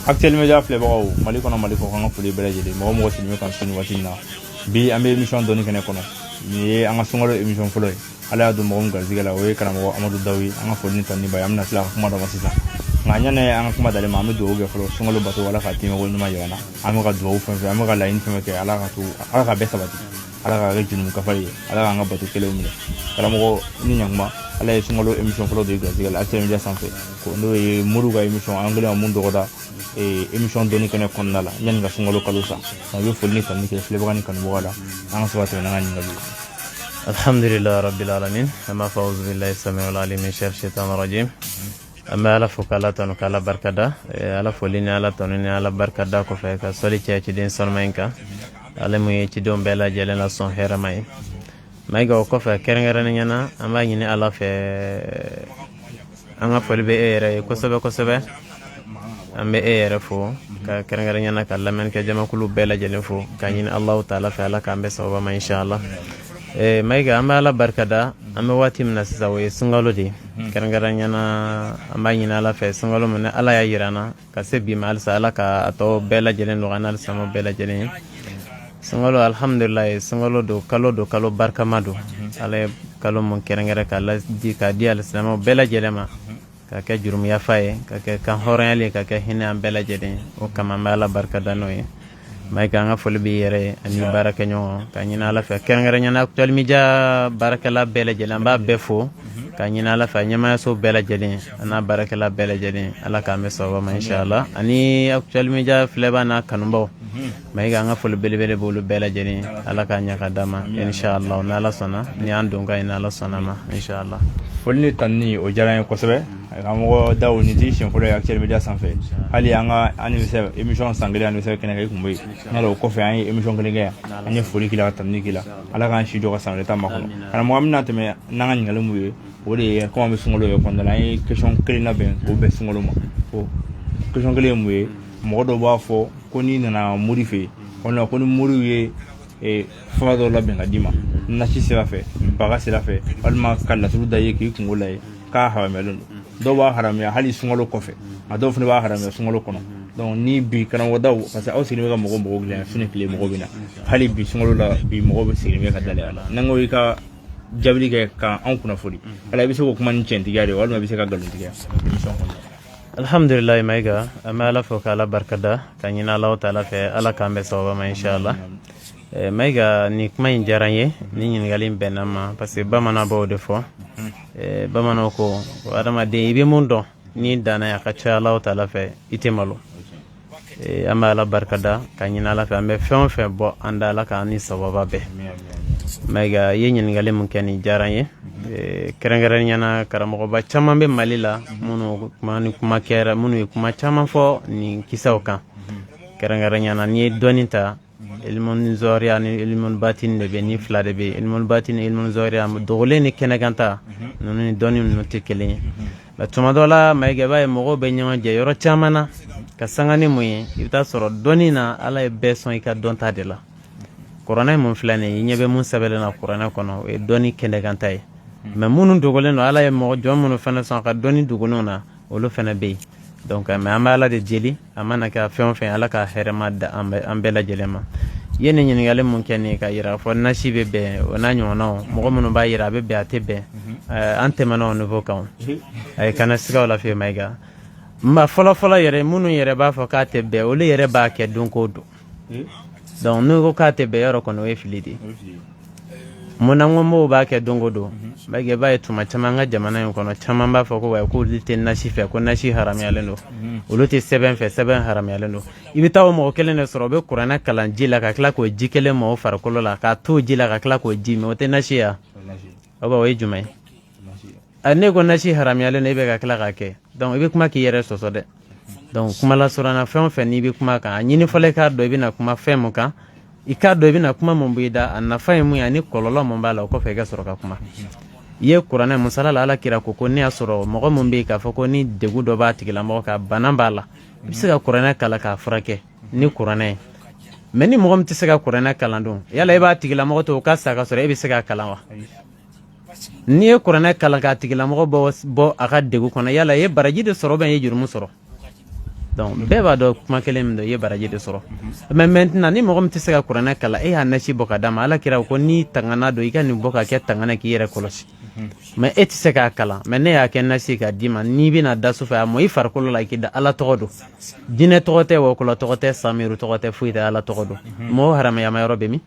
actuellement ja filɛ bagaw Mali kɔnɔ Mali kɔ kan ka foli bɛɛ lajɛlen mɔgɔ mɔgɔ sigilen kan sini waati in na bi an bɛ émission dɔɔni kɛnɛ kɔnɔ ni ye an ka sunkalo émission fɔlɔ ye ala y'a don mɔgɔ min garisɛgɛ la o ye karamɔgɔ Amadu Dawu ye an ka foli ni tani ba ye an bɛna tila ka kuma dɔ ma sisan nka yanni an ka kuma dalen ma an bɛ dugawu kɛ fɔlɔ sunkalo bato ala ka timɛko ɲuman yira an na an bɛ ka dugawu fɛn fɛn an bɛ ka laɲini fɛn fɛn kɛ ala ka bɛɛ sabati ala ka kɛ junumu kafa ye ala k'an ka bato kɛlɛw minɛ karamɔgɔ ni ɲakuma ala ye sunkalo émission fɔlɔ de garisɛgɛ la Actuel Media sanfɛ n'o ye Modibo ka émission an kɛlen ka mun dɔgɔda émission dɔɔni kɛnɛ kɔnɔna la yanni ka sunkalo kalo sa i bɛ foli ni tani kɛ filɛbaga ni kanubaga la an ka se ka tɛmɛ n'an ka ɲininkaliw ye. Alhamdulillah rabbil alamin amma fa'uzu billahi samiul alim min sharri shaitanir rajim amma ala fukala tanu kala barkada ala folini ala tanu ni ala barkada ko fe ka soli ci den solmainka ala mu ci don bela jelen la son hera mai ga ko fe kerengere nyana amba nyini ala fe anga foli be ere ko sobe ambe ere fo ka kerengere nyana ka lamen ke jama kulu bela jelen fo ka nyini allah taala fe ala ka ambe sawba ma inshallah ga amba ala barkada amba wati mina sisa we sungalo di kerengere nyana amba nyini ala fe sungalo mun ala ya yirana ka se bi mal sa ala ka ato bela jelen lo ganal sama bela jelen sungalo alhamdulillah sungalo do kalo barka madu ala kalo mon kerengere kala di ka di al sama bela jelema ka ke jurum ya faye ka ke kan horale ka ke hina bela jeden o kama mala barka danoye ga nga fol bi yere ani baraka nyo ka nyina ala fa kerengere nyana Actuel Media baraka la bela jelen ba befo ka nyina ala fa nyama so bela jelen ana baraka la bela jelen ala ka me so ma inshallah ani Actuel Media fleba na kanumbo ga nga fol bele bolu bela jelen ala ka nya kadama inshallah na la sona ni andunga ina la sona ma inshallah foli ni tani o diyara n ye kosɛbɛ karamɔgɔ Dawu ni ti siɲɛ fɔlɔ ye Actuel Media sanfɛ hali an ka anniversaire émission san kelen anniversaire kɛnɛ kan i kun bɛ yen n'ala o kɔfɛ an ye émission kelen kɛ yan an ye foli k'i la ka tani k'i la ala k'an si jɔ ka san wɛrɛ ta makɔnɔ karamɔgɔ an bɛna tɛmɛ n'an ka ɲininkali mun ye o de ye komi an bɛ sunkalo yɛrɛ kɔnɔna la an ye question kelen labɛn k'o bɛn sunkalo ma o question kelen ye mun ye mɔgɔ dɔw b'a fɔ ko n'i nana mori fɛ yen walima ko ni moriw ye fura dɔw labɛn ka d'i ma nasi sira fɛ baga sira fɛ walima ka laturu da ye k'i kungo lajɛ k'a haramuyalen don dɔw b'a haramuya hali sunkalo kɔfɛ a dɔw fana b'a haramuya sunkalo kɔnɔ donc ni bi karamɔgɔ Dawu parce que aw sigilen bɛ ka mɔgɔw dilan su ni tile mɔgɔw bɛ na hali bi sunkalo la bi mɔgɔw bɛ sigilen bɛ ka dalen a la n'an ko i ka jaabili kɛ ka anw kunnafoni ala i bɛ se k'o kuma ni cɛntigiya de walima i bɛ se ka nkalontigiya émission kɔnɔ. Alhamdulillah maiga amma ala fo kala barkada ka nyina allah taala fe ala ka ambe sawba ma inshallah maiga ni kuma in jaranye ni nyingali benama parce que bamana bawo de fo bamana ko adama de ibe mundo ni dana ya ka cha allah taala fe itemalo amma ala barkada ka nyina ala fe ambe fe bo anda ala ka ni sawba be maiga ye nyingali mun keni jaranye kerengere nyana karamɔgɔ ba caman bɛ Mali la minnu kuma kɛra minnu ye kuma caman fɔ ni kisaw kan kerengere nyana ni dɔɔni ta ilmun zoriya ni ilmun batin de bɛ ni fila de bɛ ilmun batin ni ilmun zoriya dogolen ni kɛnɛkanta ninnu ni dɔɔni ninnu tɛ kelen ye la tuma dɔ la maiga b'a ye mɔgɔw bɛ ɲɔgɔn jɛ yɔrɔ caman na ka sanga ni mun ye i bɛ taa sɔrɔ dɔɔni na ala ye bɛɛ sɔn i ka dɔnta de la kuranɛ mun filɛ nin ye i ɲɛ bɛ mun sɛbɛnlen na kuranɛ kɔnɔ o ye dɔɔni kɛnɛkanta ye mais minnu dogolen don ala ye mɔgɔ jɔn minnu fana sɔn ka dɔɔni dogolenw na olu fana bɛ yen donc mais an bɛ ala de deli a mana kɛ fɛn o fɛn ala ka hɛrɛma da an bɛɛ lajɛlen ma ye ni ɲininkali mun kɛ nin ka yira fɔ nasi bɛ bɛn o n'a ɲɔgɔnnaw mɔgɔ minnu b'a yira a bɛ bɛn a tɛ bɛn an tɛmɛna o niveau kan a ye kana sigaw la fiye maiga nba fɔlɔ yɛrɛ minnu yɛrɛ b'a fɔ k'a tɛ bɛn olu yɛrɛ b'a kɛ don ko don donc n'u ko k'a tɛ bɛn yɔrɔ kɔnɔ o ye fili de muna ngombo b'a kɛ don o don maiga b'a ye tuma caman ka jamana in kɔnɔ caman b'a fɔ ko wa ko olu tɛ nasi fɛ ko nasi haramuyalen don olu tɛ sɛbɛn fɛ sɛbɛn haramuyalen don i bɛ taa o mɔgɔ kelen de sɔrɔ o bɛ kuranɛ kalan ji la ka tila k'o ji kelen mɔ o farikolo la k'a to ji la ka tila k'o ji mɛ o tɛ nasi ya o ye jumɛn ye ne ko nasi haramuyalen don e bɛ ka tila k'a kɛ donc i bɛ kuma k'i yɛrɛ sɔsɔ dɛ donc kuma la surana fɛn o fɛn n'i bɛ kuma kan a ɲini fɔlɔ i k'a dɔn i bɛna kuma fɛn mun kan i k'a dɔn i bɛna kuma mun b'i da a nafa ye mun ye ani kɔlɔlɔ mun b'a la o kɔfɛ i ka sɔrɔ ka kuma i ye kuranɛ musala la ala kira ko ne y'a sɔrɔ mɔgɔ mun bɛ yen k'a fɔ ko ni degun dɔ b'a tigilamɔgɔ ka bana b'a la i bɛ se ka kuranɛ kalan k'a furakɛ ni kuranɛ ye mais ni mɔgɔ min tɛ se ka kuranɛ kalan dun yala i b'a tigilamɔgɔ to o ka sa ka sɔrɔ e bɛ se ka kalan wa n'i ye kuranɛ kalan k'a tigilamɔgɔ bɔ a ka degun kɔnɔ yala i ye baraji de sɔrɔ ou bien i ye jurumu sɔrɔ donc bɛɛ b'a dɔn kuma kelen min don i ye baraji de sɔrɔ mais maintenant ni mɔgɔ min tɛ se ka kuranɛ kala e y'a nasi bɔ ka d'a ma ala kira ko ni tangana don i ka nin bɔ ka kɛ tangana k'i yɛrɛ kɔlɔsi mais e tɛ se k'a kalan mais ne y'a kɛ nasi k'a d'i ma n'i bɛna da su fɛ a mɔ i farikolo la i k'i da ala tɔgɔ don jinɛ tɔgɔ tɛ wɔkɔlɔ tɔgɔ tɛ samiru tɔgɔ tɛ foyi tɛ ala tɔgɔ don mɔgɔ haramayama yɔrɔ bɛ min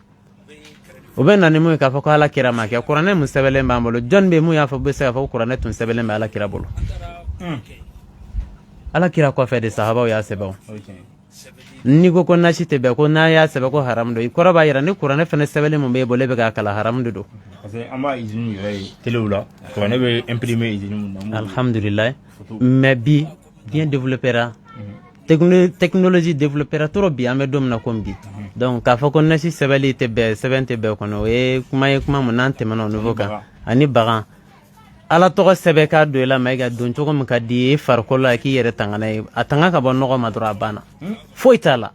o bɛ na ni mun ye k'a fɔ ko ala kira ma kɛ kuranɛ mun sɛbɛnlen b'an bolo jɔn bɛ mun y'a fɔ bɛ se k'a fɔ ko kuranɛ tun sɛbɛnlen bɛ ala kira bolo ala kira kɔfɛ de sahabaw y'a sɛbɛn ni ko nasi tɛ bɛn ko n'a y'a sɛbɛn ko haram don i kɔrɔ b'a yira ni kuranɛ fana sɛbɛnlen mun b'e bolo e bɛ k'a kala haram de don parce que an b'a usine yɛrɛ ye telew la kuranɛ bɛ imprimer usine mun na alhamdulillah mais bi bien développera technologie développera trop bi an bɛ don min na komi bi donc k'a fɔ ko nasi sɛbɛnli tɛ bɛn sɛbɛn tɛ bɛn kɔnɔ o ye kuma ye kuma mun n'an tɛmɛna o niveau kan ani bagan ala tɔgɔ sɛbɛn k'a don i la ma i ka don cogo min ka di i farikolo la k'i yɛrɛ tanga n'a ye a tanga ka bɔ nɔgɔ ma dɔrɔn a banna foyi t'a la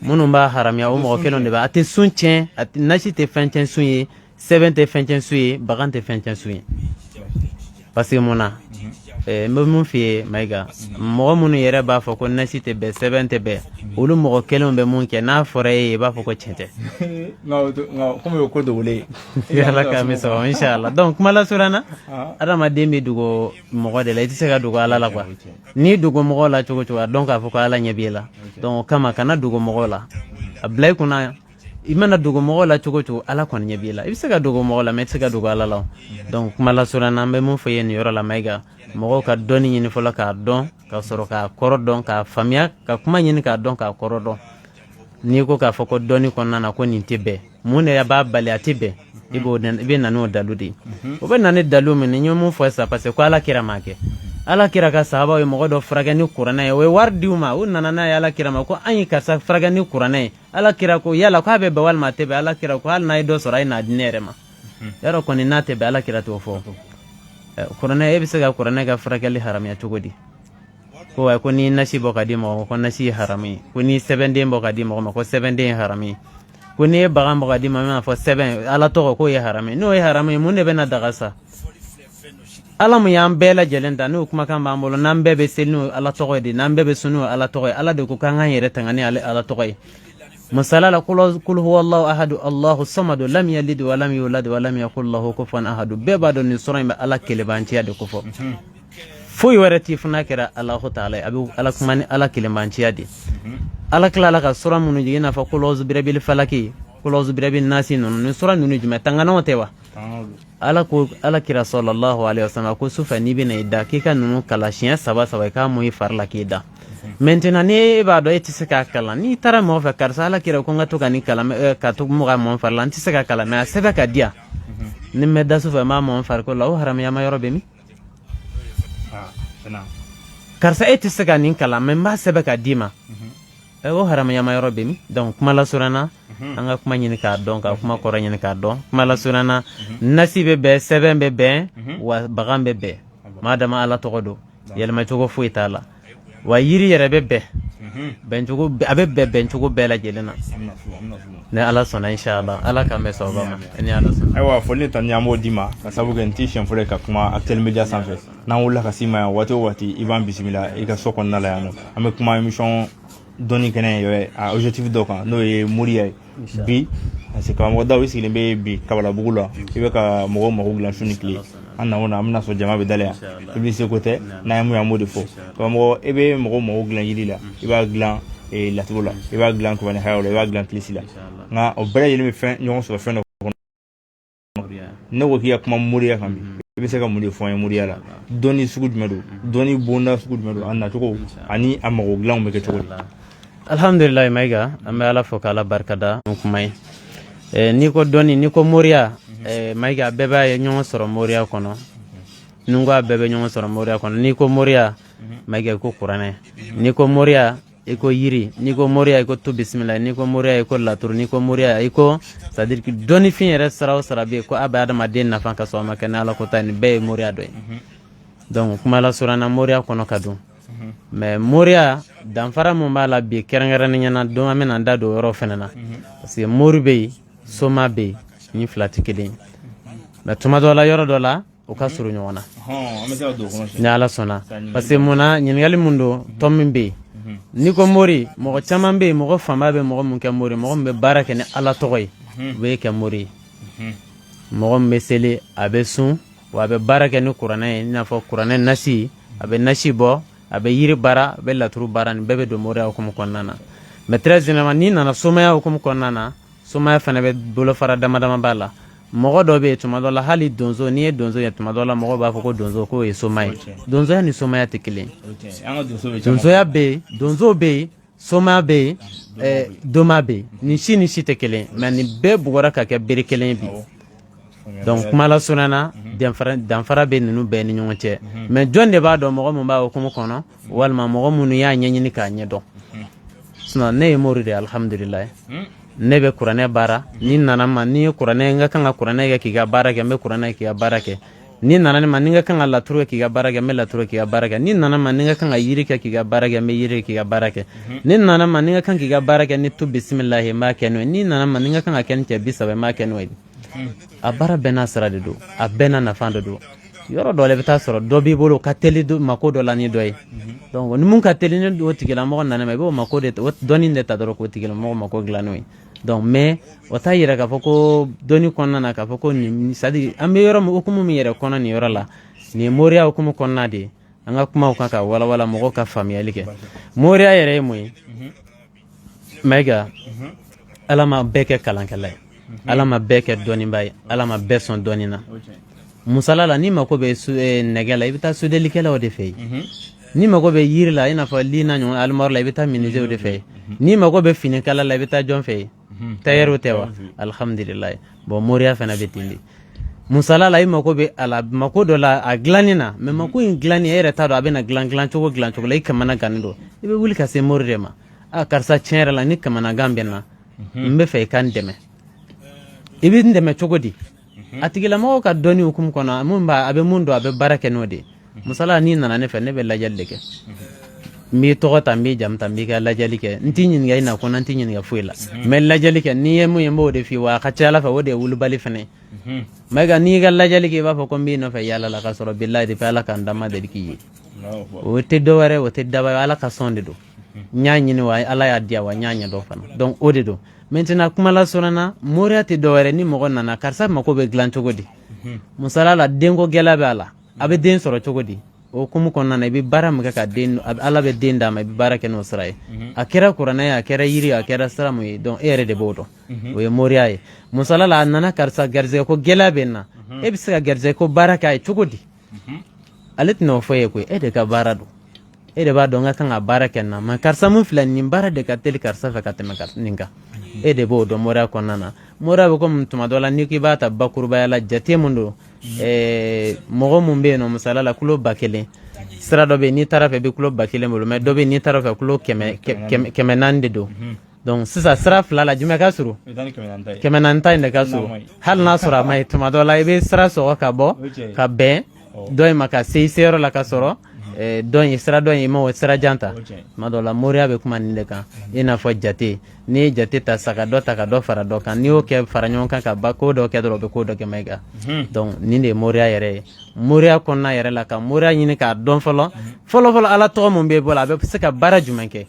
minnu b'a haramiya o mɔgɔ kelen de b'a a tɛ sun tiɲɛ nasi tɛ fɛn tiɲɛ sun ye sɛbɛn tɛ fɛn tiɲɛ sun ye bagan tɛ fɛn tiɲɛ sun ye parce que mun na n bɛ mun f'i ye Mayiga mɔgɔ minnu yɛrɛ b'a fɔ ko nasi tɛ bɛn sɛbɛn tɛ bɛn olu mɔgɔ kelenw bɛ mun kɛ n'a fɔra e ye i b'a fɔ ko tiɲɛ tɛ nka komi o ko dogolen ala k'a mɛn sɔrɔ inshallah donc kuma lasuranna adamaden bɛ dogo mɔgɔ de la i tɛ se ka dogo ala la quoi n'i dogo mɔgɔ la cogo o cogo a dɔn k'a fɔ ko ala ɲɛ b'i la donc o kama kana dogo mɔgɔw la a bila i kunna i mana dogo mɔgɔw la cogo o cogo ala kɔni ɲɛ b'i la i bɛ se ka dogo mɔgɔ la mais i tɛ se ka dogo ala la donc kuma lasuranna an bɛ mun fɔ i ye nin yɔrɔ la Mayiga mɔgɔw ka dɔnni ɲini fɔlɔ k'a dɔn ka sɔrɔ k'a kɔrɔ dɔn k'a faamuya ka kuma ɲini k'a dɔn k'a kɔrɔ dɔn n'i ko k'a fɔ ko dɔnni kɔnɔna na ko nin tɛ bɛn mun de b'a bali a tɛ bɛn i bɛ na n'o dalu de ye o bɛ na ni dalu min ni n ye mun fɔ sisan parce que ko ala kira m'a kɛ ala kira ka sahabaw ye mɔgɔ dɔ furakɛ ni kuranɛ ye o ye wari di u ma u nana n'a ye ala kira ma ko an ye karisa furakɛ ni kuranɛ ye ala kira ko yala k'a bɛ bɛn walima a tɛ bɛn ala kira ko hali n'a ye dɔ sɔrɔ a ye n'a di ne yɛrɛ ma yarɔ kɔni n'a tɛ bɛn ala kira t'o fɔ kuranɛ e bɛ se ka kuranɛ ka furakɛli haramiya cogo di ko wa ko ni nasi bɔ ka di mɔgɔ ma ko nasi ye haramu ye ko ni sɛbɛnden bɔ ka di mɔgɔ ma ko sɛbɛnden ye haramu ye ko ni ye bagan bɔ ka di ma min b'a fɔ sɛbɛn ala tɔgɔ k'o ye haramu ye n'o ye haramu ye mun de bɛ na daga sa ala mun y'an bɛɛ lajɛlen ta n'o kumakan b'an bolo n'an bɛɛ bɛ seli n'o ala tɔgɔ ye de n'an bɛɛ bɛ sun n'o ala tɔgɔ ye ala de ko k'an k'an yɛrɛ tanga ni ala tɔgɔ ye masala la kul huwallahu ahadu allahu samadu lam yalid wa lam yulad wa lam yakul lahu kufuwan ahadu bɛɛ b'a dɔn nin sura in bɛ ala kelebanciya de ko fɔ foyi wɛrɛ t'i fana kɛra alahu taala ye a bɛ ala kuma ni ala kelebanciya de ala tilala ka sura minnu jigin i n'a fɔ kul a'udhu birabbil falaki kul a'udhu birabbin nasi ninnu nin sura ninnu jumɛn tanganaw tɛ wa ala ko ala kira sallallahu alaihi wasallam ko sufɛ n'i bɛna i da k'i ka ninnu kala siɲɛ saba saba i k'a mun i fari la k'i da maintenant ni e b'a dɔn e tɛ se k'a kalan n'i taara mɔgɔ fɛ karisa ala kira ko n ka to ka nin kalan ka to mɔgɔ mɔn fari la n tɛ se ka kalan mais a sɛbɛn ka di yan ni n bɛ da su fɛ n b'a mɔn farikolo la o haramuyama yɔrɔ bɛ min karisa e tɛ se ka nin kalan mais n b'a sɛbɛn ka d'i ma o haramuyama yɔrɔ bɛ min donc kuma lasuranna an ka kuma ɲini k'a dɔn ka kuma kɔrɔ ɲini k'a dɔn kuma lasuranna nasi bɛ bɛn sɛbɛn bɛ bɛn wa bagan bɛ bɛn madama ala tɔgɔ don yɛlɛma cogo foyi t'a la wa yiri yɛrɛ bɛ bɛn bɛncogo a bɛ bɛn bɛncogo bɛɛ lajɛlen na ni ala sɔnna inshallah ala k'an bɛ sababa ma ni ala sɔnna ayiwa foli ta ni an b'o d'i ma ka sabu kɛ n t'i siɲɛ fɔlɔ ka kuma Actuel Media sanfɛ n'an wulila ka s'i ma yan waati o waati i b'an bisimila i ka so kɔnɔna la yan nɔ an bɛ kuma émission dɔnni kɛnɛ a objectif dɔ kan n'o ye moriya ye bi parce que karamɔgɔ daw i sigilen bɛ bi Kabalabugu la i bɛ ka mɔgɔw mago dilan su ni tile an na o na an bɛna sɔrɔ jama bɛ dala yan i bɛ se ko tɛ n'an ye mun ye an b'o de fɔ karamɔgɔ e bɛ mɔgɔw mago dilan yiri la i b'a dilan laturu la i b'a dilan kubani hayaw la i b'a dilan kilisi la nka o bɛɛ lajɛlen bɛ fɛn ɲɔgɔn sɔrɔ fɛn dɔ kɔnɔ ne ko k'i ka kuma moriya kan bi i bɛ se ka mun de fɔ an ye moriya la dɔnni sugu jumɛn don dɔnni bonda sugu jumɛn don a nacogo ani a mago dilanw bɛ kɛ cogo di alhamdulillah Mayiga an bɛ ala fɔ k'ala barikada n kuma ye n'i ko dɔnni n'i ko moriya Mayiga a bɛɛ b'a ye ɲɔgɔn sɔrɔ moriya kɔnɔ ni ko a bɛɛ bɛ ɲɔgɔn sɔrɔ moriya kɔnɔ n'i ko moriya Mayiga i ko kuranɛ n'i ko moriya i ko yiri n'i ko moriya i ko to bisimila n'i ko moriya i ko laturu n'i ko moriya i ko c'est à dire que dɔnnifin yɛrɛ sira o sira bɛ yen ko a bɛ adamaden nafa ka sɔrɔ a ma kɛ ni ala ko ta nin bɛɛ ye moriya dɔ ye donc kuma lasuranna moriya kɔnɔ ka don mais moriya danfara mun b'a la bi kɛrɛnkɛrɛnnenya na don an bɛna n da don o yɔrɔ fɛnɛ na parce que mori bɛ yen soma bɛ yen ni fila tɛ kelen ye mais tuma dɔ la yɔrɔ dɔ la o ka surun ɲɔgɔn na ni ala sɔnna parce que munna ɲininkali mun don tɔn min bɛ yen n'i ko mori mɔgɔ caman bɛ yen mɔgɔ fanba bɛ mɔgɔ mun kɛ mori mɔgɔ min bɛ baara kɛ ni ala tɔgɔ ye o bɛ kɛ mori ye mɔgɔ min bɛ seli a bɛ sun wa a bɛ baara kɛ ni kuranɛ ye i n'a fɔ kuranɛ nasi a bɛ nasi bɔ a bɛ yiri baara a bɛ laturu baara nin bɛɛ bɛ don moriya hukumu kɔnɔna na mais très généralement n'i nana somaya hukumu kɔnɔna na somaya fana bɛ bolofara dama dama b'a la mɔgɔ dɔ bɛ yen tuma dɔ la hali donso n'i ye donso ye tuma dɔ la mɔgɔw b'a fɔ ko donso k'o ye soma ye donsoya ni somaya tɛ kelen donsoya bɛ yen donso bɛ yen somaya bɛ yen doma bɛ yen nin si ni si tɛ kelen mais nin bɛɛ bugɔra ka kɛ bere kelen ye bi donc kuma la sunana danfara bɛ ninnu bɛɛ ni ɲɔgɔn cɛ mais jɔn de b'a dɔn mɔgɔ min b'a hukumu kɔnɔ walima mɔgɔ minnu y'a ɲɛɲini k'a ɲɛdɔn sinon ne ye mori de ye alhamdulilayi ne bɛ kuranɛ baara ni nana ma ni ye kuranɛ n ka kan ka kuranɛ kɛ k'i ka baara kɛ n bɛ kuranɛ k'i ka baara kɛ ni nana ne ma ni n ka kan ka laturu kɛ k'i ka baara kɛ n bɛ laturu k'i ka baara kɛ ni nana ma ni n ka kan ka yiri kɛ k'i ka baara kɛ n bɛ yiri k'i ka baara kɛ ni nana ma ni n ka kan k'i ka baara kɛ ni tu bisimilahi n b'a kɛ n'o ye ni nana ma ni n ka kan ka kɛ ni cɛ 30 n b'a kɛ n'o ye a baara bɛɛ n'a sira de don a bɛɛ n'a nafa de don yɔrɔ dɔ la i bɛ taa sɔrɔ dɔ b'i bolo ka teli mako dɔ la ni dɔ ye donc ni mun ka teli ni o tigilamɔgɔ nana ma i b'o mako de dɔnni de ta dɔrɔn k'o tigilamɔgɔ mako dilan n'o ye donc mais o t'a yira k'a fɔ ko dɔnni kɔnɔna na k'a fɔ ko nin c'est à dire an bɛ yɔrɔ hukumu min yɛrɛ kɔnɔ nin yɔrɔ la nin ye moriya hukumu kɔnɔna de ye an ka kumaw kan ka walawala mɔgɔw ka faamuyali kɛ moriya yɛrɛ ye mun ye mayiga ala ma bɛɛ kɛ kalankɛla ye ala ma bɛɛ kɛ dɔnniba ye ala ma bɛɛ sɔn dɔnni na musala la ni mako bɛ nɛgɛ la i bɛ taa sodelikɛlaw de fɛ yen ni mako bɛ yiri la i n'a fɔ li na ɲɔgɔn alimɔri la i bɛ taa minisew de fɛ yen ni mako bɛ finikala la i bɛ taa jɔn fɛ yen tayɛriw tɛ wa alhamdulilayi bon moriya fana bɛ ten de musala la i mako bɛ a la mako dɔ la a dilanni na mais mako in dilanni e yɛrɛ t'a dɔn a bɛna dilan cogo la i kamana gannen don i bɛ wuli ka se mori de ma karisa tiɲɛ yɛrɛ la ni kamanagan bɛ n na n bɛ fɛ i ka n dɛmɛ i bɛ n dɛmɛ cogo di a tigilamɔgɔ ka dɔnni hukumu kɔnɔ a bɛ mun dɔn a bɛ baara kɛ n'o de ye musala n'i nana ne fɛ ne bɛ lajɛli de kɛ n b'i tɔgɔ ta n b'i jamu ta n b'i ka lajɛli kɛ n t'i ɲininka i na ko n t'i ɲininka foyi la mais lajɛli kɛ n'i ye mun ye n b'o de f'i wa a ka ca ala fɛ o de ye wulibali fana ye mayiga n'i y'i ka lajɛli kɛ i b'a fɔ ko n b'i nɔfɛ yala la k'a sɔrɔ bilahi depuis ala k'an dama deli k'i ye o tɛ dɔwɛrɛ o tɛ daba ye ala ka sɔn de don n y'a ɲini wa ala y'a diya wa n y'a ɲɛdɔn fana donc o de don maintenant kuma la sɔrɔna moriya tɛ dɔwɛrɛ ni mɔgɔ nana karisa mako bɛ dilan cogo di musala la denko gɛlɛya bɛ a la a bɛ den sɔrɔ cogo di o hukumu kɔnɔna na i bɛ baara min kɛ ka den ala bɛ den d'a ma i bɛ baara kɛ n'o sira ye a kɛra kuranɛ ye a kɛra yiri a kɛra sira mun ye donc e yɛrɛ de b'o dɔn o ye moriya ye musala la a nana karisa garizɛgɛ ko gɛlɛya bɛ n na e bɛ se ka garizɛgɛ ko baara kɛ a ye cogo di ale tɛna o fɔ e ye koyi e de ka baara don e de b'a dɔn n ka kan ka baara kɛ n na mais karisa mun filɛ nin baara de ka teli karisa fɛ ka tɛmɛ nin kan e de b'o dɔn moriya kɔnɔna na moriya bɛ komi tuma dɔ la n'i k'i b'a ta bakurubaya la jate mun don mɔgɔ mun bɛ yen nɔ misala la kulo 1000 sira dɔ bɛ yen n'i taara fɛ i bɛ kulo 1000 bolo mais dɔ bɛ yen n'i taara fɛ kulo 400 de don donc sisan sira fila la jumɛn ka surun 400 in de ka surun hali n'a sɔrɔ a ma ye tuma dɔ la i bɛ sira sɔgɔ ka bɔ ka bɛn dɔ in ma ka se i seyɔrɔ la ka sɔrɔ dɔn sira dɔn i ma o sira jan ta tuma dɔ la moriya bɛ kuma nin de kan i n'a fɔ jate n'i ye jate ta sa ka dɔ ta ka dɔ fara dɔ kan n'i y'o kɛ fara ɲɔgɔn kan ka ba ko dɔ kɛ dɔrɔn o bɛ ko dɔ kɛ ma i kan donc nin de ye moriya yɛrɛ ye moriya kɔnɔna yɛrɛ la ka moriya ɲini k'a dɔn fɔlɔ ala tɔgɔ mun b'e bolo a bɛ se ka baara jumɛn kɛ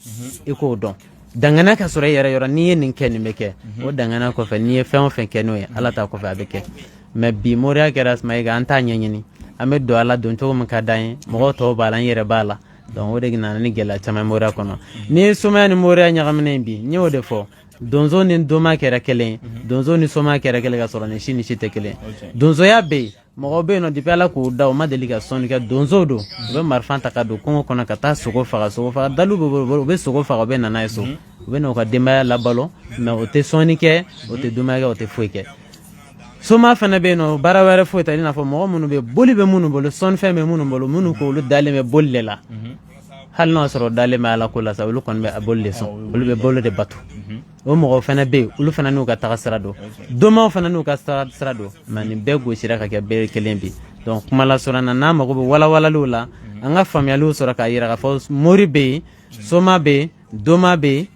i k'o dɔn dangana ka sɔrɔ i yɛrɛ yɔrɔ n'i ye nin kɛ nin bɛ kɛ o dangana kɔfɛ n'i ye fɛn o fɛn kɛ n'o ye ala ta kɔfɛ a bɛ kɛ mais bi moriya kɛra suma i kan an t'a ɲɛɲini an bɛ don ala don cogo min ka d'an ye mɔgɔw tɔw b'a la n yɛrɛ b'a la donc o de nana ni gɛlɛya caman moriya kɔnɔ ni somaya ni moriya ɲagaminen bi n y'o de fɔ donso ni doma kɛra kelen ye donso ni soma kɛra kelen ka sɔrɔ ni si tɛ kelen donsoya bɛ yen mɔgɔw bɛ yen nɔ depuis ala k'o da o ma deli ka sɔnni kɛ donso don u bɛ marifan ta ka don kɔngɔ kɔnɔ ka taa sogo faga dalu bɛ bolo u bɛ sogo faga u bɛ nana ye so u bɛ n'u ka denbaya labalo mais o tɛ sɔnni kɛ o tɛ dumuni kɛ o tɛ foyi kɛ soma fana bɛ yen nɔ baara wɛrɛ foyi tɛ i n'a fɔ mɔgɔ minnu bɛ boli bɛ minnu bolo sɔnnifɛn bɛ minnu bolo minnu ko olu dalen bɛ boli de la hali n'a sɔrɔ dalen bɛ ala ko la sa olu kɔni bɛ a boli de sɔn olu bɛ bolo de bato o mɔgɔw fana bɛ yen olu fana n'u ka taga sira don domaw fana n'u ka sira don mais nin bɛɛ gosira ka kɛ bɛɛ kelen bi donc kuma la sɔrɔ na n'a mago bɛ walawalaliw la an ka faamuyaliw sɔrɔ k'a yira k'a fɔ mori bɛ yen soma bɛ yen doma bɛ yen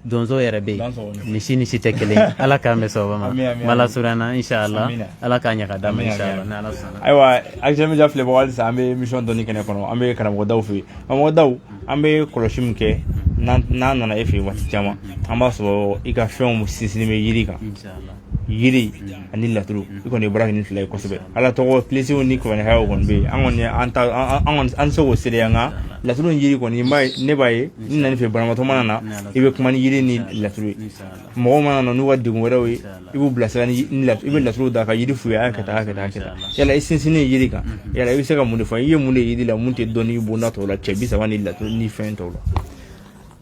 donzo yɛrɛ bɛ yen ni si ni si tɛ kelen ala k'an bɛ sɔgɔma ma mala surana inshallah ala k'a ɲɛ ka d'a ma inshallah ni ala sɔnna ayiwa Action Media filɛbagaw halisa an bɛ émission dɔɔni kɛnɛ kɔnɔ an bɛ karamɔgɔ Dawu fɛ yen karamɔgɔ Dawu an bɛ kɔlɔsi min kɛ n'an nana e fɛ yen waati caman an b'a sɔrɔ i ka fɛnw sinsinnen bɛ yiri kan yiri ani laturu i kɔni ye baara kɛ ni fila ye kosɛbɛ ala tɔgɔ pilisiw ni kɔnɔhayaw kɔni bɛ yen an kɔni an se k'o seereya nka laturu ni yiri kɔni ne b'a ye ni nana fɛ banabaatɔ mana na i bɛ kuma ni yiri ni laturu ye mɔgɔw mana na n'u ka degun wɛrɛw ye i b'u bilasira ni i bɛ laturu da ka yiri f'u ye a ka taa yala i sinsinnen yiri kan yala i bɛ se ka mun de fɔ i ye mun de yiri la mun tɛ dɔnni bonda tɔw la cɛ 30 ni laturu ni fɛn tɔw la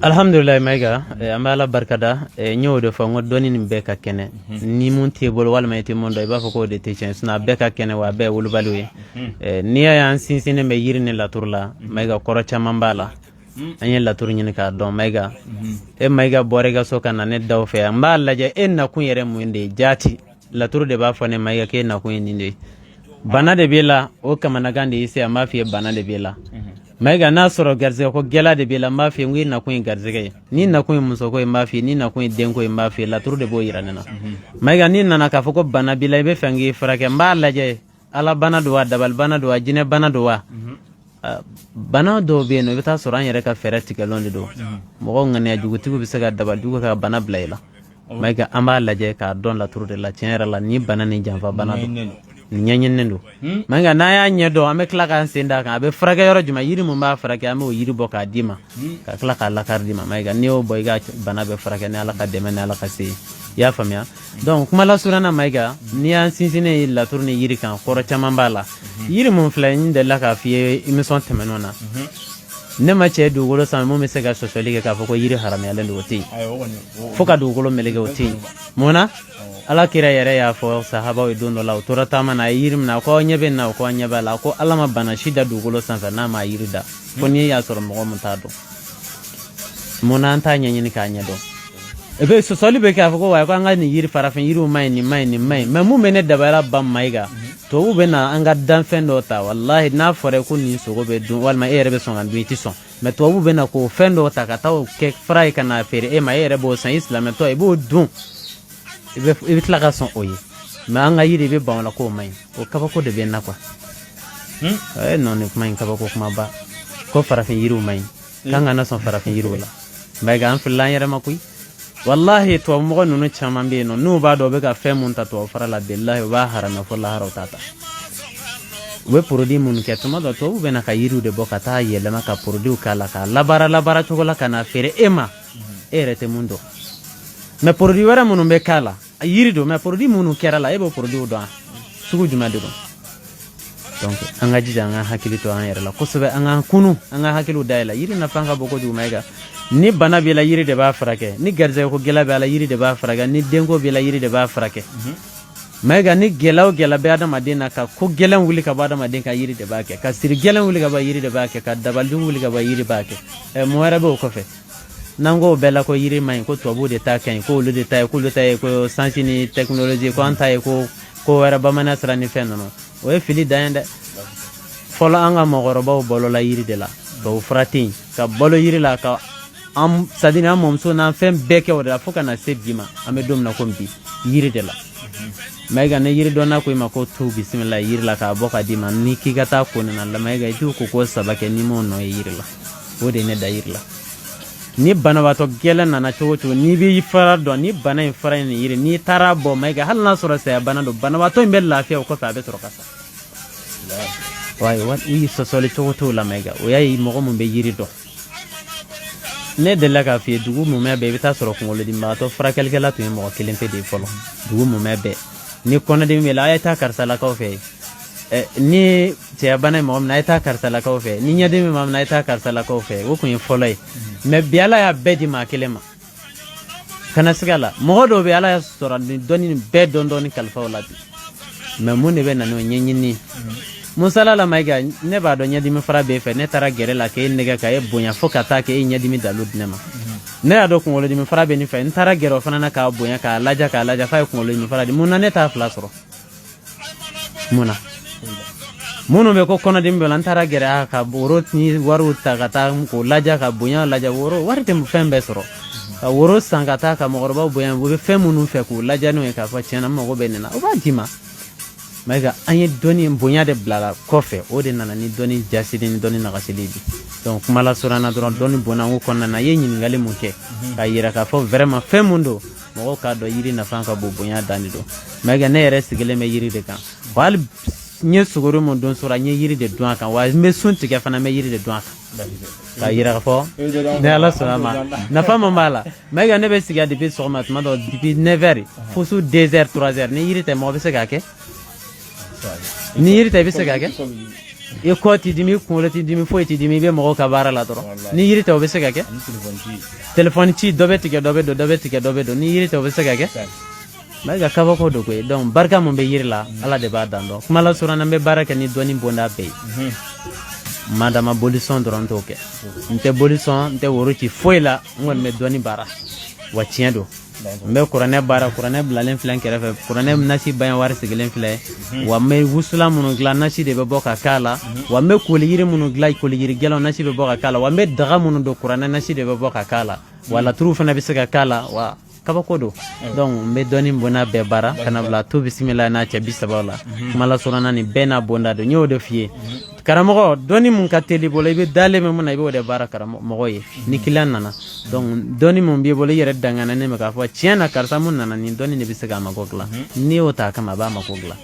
alhamdulillah maiga an bɛ ala barkada n y'o de fɔ n ko dɔnni nin bɛɛ ka kɛnɛ ni mun t'e bolo walima i tɛ mun dɔn i b'a fɔ k'o de tɛ tiɲɛ sinon a bɛɛ ka kɛnɛ wa a bɛɛ ye wolobaliw ye n'i y'a ye an sinsinnen bɛ yiri ni laturu la maiga kɔrɔ caman b'a la an ye laturu ɲini k'a dɔn maiga e maiga bɔra i ka so ka na ne daw fɛ yan n b'a lajɛ e nakun yɛrɛ mun de ye jaati laturu de b'a fɔ ne maiga k'e nakun ye nin de ye bana de b'e la o kamanagan de y'i se an b'a f'i ye bana de b'e la maiga n'a sɔrɔ garizɛgɛ ko gɛlɛ de b'e la n b'a f'i ye n ko i nakun ye garizɛgɛ ye ni nakun ye musoko ye n b'a f'i ye ni nakun ye denko ye n b'a f'i ye laturu de b'o yira ne na maiga n'i nana k'a fɔ ko bana b'i la i bɛ fɛ k'i furakɛ n b'a lajɛ ala bana don wa dabali bana don wa jinɛ bana don wa bana dɔw bɛ yen nɔ i bɛ taa sɔrɔ an yɛrɛ ka fɛɛrɛ tigɛlenw de don mɔgɔw ŋaniya jugutigiw bɛ se ka dabali jugu ka bana bila i la maiga an b'a lajɛ k'a dɔn laturu de la tiɲɛ yɛrɛ la ni bana ni janfa bana don ni ɲɛɲininen don maiga n'a y'a ɲɛ dɔn an bɛ tila k'an sen d'a kan a bɛ furakɛ yɔrɔ jumɛn yiri mun b'a furakɛ an b'o yiri bɔ k'a d'i ma ka tila k'a lakari d'i ma maiga n'i y'o bɔ i ka bana bɛ furakɛ ni ala ka dɛmɛ ni ala ka se i y'a faamuya donc kuma lasurunya maiga n'i y'an sinsinnen ye laturu ni yiri kan kɔrɔ caman b'a la yiri mun filɛ n delila k'a f'i ye émission tɛmɛnenw na ne ma cɛ dugukolo san mun bɛ se ka sɔsɔli kɛ k'a fɔ ko yiri haramuyalen don o tɛ yen fo ka dugukolo meleke o tɛ yen mun na ala kira yɛrɛ y'a fɔ sahabaw ye don dɔ la o tora taama na a ye yiri min na ko ɲɛ bɛ na o ko ɲɛ b'a la ko ala ma bana si da dugukolo sanfɛ n'a ma yiri da fo n'i y'a sɔrɔ mɔgɔ mun t'a dɔn mun na an t'a ɲɛɲini k'a ɲɛ dɔn e bɛ sɔsɔli bɛ kɛ a fɔ ko wa ko an ka nin yiri farafin yiriw ma ɲi nin ma ɲi nin ma ɲi mais mun bɛ ne dabara ban maiga tubabu bɛ na an ka danfɛn dɔw ta walahi n'a fɔra ko nin sogo bɛ dun walima e yɛrɛ bɛ sɔn ka dun i tɛ sɔn mais tubabu bɛ na k'o fɛn dɔw ta ka taa o kɛ fara ye ka n'a feere e ma e yɛrɛ b'o san i silamɛtɔ i b'o dun i bɛ tila ka sɔn o ye mais an ka yiri i bɛ ban o la k'o ma ɲi o kabako de bɛ n na quoi non nin kuma in kabako kuma ba ko farafin yiriw ma ɲi k'an kana sɔn farafin yiriw la maiga an filila an yɛrɛ ma koyi wallahi tubabu mɔgɔ ninnu caman bɛ yen nɔ n'u b'a dɔn u bɛ ka fɛn mun ta tubabu fara la billahi u b'a haramɛ fo lahara u t'a ta u bɛ produit minnu kɛ tuma dɔ tubabu bɛ na ka yiriw de bɔ ka taa yɛlɛma ka produit k'a la k'a labaara cogo la ka na feere e ma e yɛrɛ tɛ mun dɔn mais produit wɛrɛ minnu bɛ k'a la yiri don mais produit minnu kɛra la e b'o produit dɔn sugu jumɛn de don donc an ka jija an ka hakili to an yɛrɛ la kosɛbɛ an ka kunu an ka hakiliw dayɛlɛ yiri nafa ka bon kojugu maiga ni bana b'i la yiri de b'a furakɛ ni garizɛgɛ ko gɛlɛ b'a la yiri de b'a furakɛ ni denko b'i la yiri de b'a furakɛ maiga ni gɛlɛ o gɛlɛ bɛ adamaden na ka ko gɛlɛn wuli ka bɔ adamaden ka yiri de b'a kɛ ka siri gɛlɛn wuli ka bɔ yiri de b'a kɛ ka dabalijugu wuli ka bɔ yiri b'a kɛ mun wɛrɛ bɛ o kɔfɛ n'an ko bɛɛ la ko yiri man ɲi ko tubabuw de ta ka ɲi ko olu de ta ye k'olu ta ye ko sansi ni technologie ko an ta ye ko wɛrɛ bamanan sira ni fɛn ninnu o ye fili dan ye dɛ fɔlɔ an ka mɔgɔkɔrɔbaw balola yiri de la tubabu fura tɛ yen ka balo yiri la ka an sadini an mɔmuso n'an fɛn bɛɛ kɛ o de la fo ka na se bi ma an bɛ don min na ko bi yiri de la maiga ne yiri dɔnna ko i ma ko tu bisimila yiri la k'a bɔ ka d'i ma ni k'i ka taa ko nin na maiga i t'u ko 3 kɛ ni m'o nɔ ye yiri la o de ye ne da yiri la ni banabaatɔ gɛlɛn nana cogo cogo n'i b'i fara dɔn ni bana in fara in yiri n'i taara bɔ maiga hali n'a sɔrɔ saya bana don banabaatɔ in bɛ lafiya o kɔfɛ a bɛ sɔrɔ ka sa u y'i sɔsɔli cogo t'o la maiga o y'a ye mɔgɔ min bɛ yiri dɔn ne delila k'a f'i ye dugu mumɛ bɛɛ i bɛ taa sɔrɔ kunkolodibagatɔ furakɛlikɛla tun ye mɔgɔ kelen pe de ye fɔlɔ dugu mumɛ bɛɛ ni kɔnɔdimi bɛ la a ye taa karisalakaw fɛ ni cɛya bana ye mɔgɔ min na a ye taa karisalakaw fɛ ni ɲɛdimi maa min na a ye taa karisalakaw fɛ o tun ye fɔlɔ ye mais bi ala y'a bɛɛ di maa kelen ma kana siga la mɔgɔ dɔw bɛ ala y'a sɔrɔ ni dɔnni nin bɛɛ dɔɔni kalifaw la bi mais mun de bɛ na n'o ɲɛɲini musala la maiga ne b'a dɔn ɲɛdimi fara b'e fɛ ne taara gɛrɛ la k'e nɛgɛ ka e bonya fo ka taa kɛ e ɲɛdimi dalu di ne ma ne y'a dɔn kunkolodimi fara bɛ nin fɛ n taara gɛrɛ o fana na k'a bonya k'a laja f'a ye kunkolodimi fara di mun na ne t'a 2 sɔrɔ mun na minnu bɛ ko kɔnɔdimi bɛ la n taara gɛrɛ ka woro ni wariw ta ka taa k'o laja ka bonya laja woro wari tɛ fɛn bɛɛ sɔrɔ ka woro san ka taa ka mɔgɔkɔrɔbaw bonya u bɛ fɛn minnu fɛ k'u lajɛ n'o ye k'a fɔ tiɲɛna n mago bɛ nin na o b'a d'i ma Maïga an ye dɔnni bonya de bila kɔfɛ o de nana ni dɔnni jasiri ni dɔnni nagasili bi donc kuma la surana dɔrɔn dɔnni bonna n ko kɔnɔna na ye ɲininkali mun kɛ k'a yira k'a fɔ vraiment fɛn mun don mɔgɔw k'a dɔn yiri nafa ka bon bonya danni don Maïga ne yɛrɛ sigilen bɛ yiri de kan wa hali n ye sogoro mun don sɔrɔ n ye yiri de dun a kan wa n bɛ sun tigɛ fana n bɛ yiri de dun a kan k'a yira k'a fɔ ni Ala sɔnna ma nafa mun b'a la Maïga ne bɛ sigi yan depuis sɔgɔma tuma dɔ depuis 9h fo su 2h 3h ni yiri tɛ mɔgɔ bɛ se k'a kɛ ni yiri tɛ i bɛ se k'a kɛ i kɔ t'i dimi i kunkolo t'i dimi foyi t'i dimi i bɛ mɔgɔw ka baara la dɔrɔn ni yiri tɛ o bɛ se ka kɛ telefɔni ci dɔ bɛ tigɛ dɔ bɛ don dɔ bɛ tigɛ dɔ bɛ don ni yiri tɛ o bɛ se ka kɛ Maïga kabako don koyi donc barika mun bɛ yiri la Ala de b'a dan dɔn kuma la suran an bɛ baara kɛ ni dɔnni bonda bɛɛ ye madama bolisɔn dɔrɔn t'o kɛ n tɛ bolisɔn n tɛ woro ci foyi la n kɔni bɛ dɔnni baara wa tiɲɛ don n bɛ kuranɛ baara kuranɛ bilalen filɛ n kɛrɛfɛ kuranɛ nasi bayan wari sigilen filɛ wa n bɛ wusula minnu dilan nasi de bɛ bɔ ka k'a la wa n bɛ koli yiri minnu dilan koli yiri gɛlɛnw nasi bɛ bɔ ka k'a la wa n bɛ daga minnu don kuranɛ nasi de bɛ bɔ ka k'a la wa laturu fana bɛ se ka k'a la wa kabako don donc n bɛ dɔnni bonda bɛɛ baara kana bila to bisimila n'a cɛ 30 la kuma la surana nin bɛɛ n'a bonda don n y'o de f'i ye karamɔgɔ dɔnni mun ka teli bolo i bɛ dalen min mun na i b'o de baara karamɔgɔ ye ni client nana donc dɔnni mun b'i bolo i yɛrɛ danganilen bɛ k'a fɔ tiɲɛ na karisa mun nana nin dɔnni de bɛ se k'a mako dilan n'i y'o ta a kama a b'a mako dilan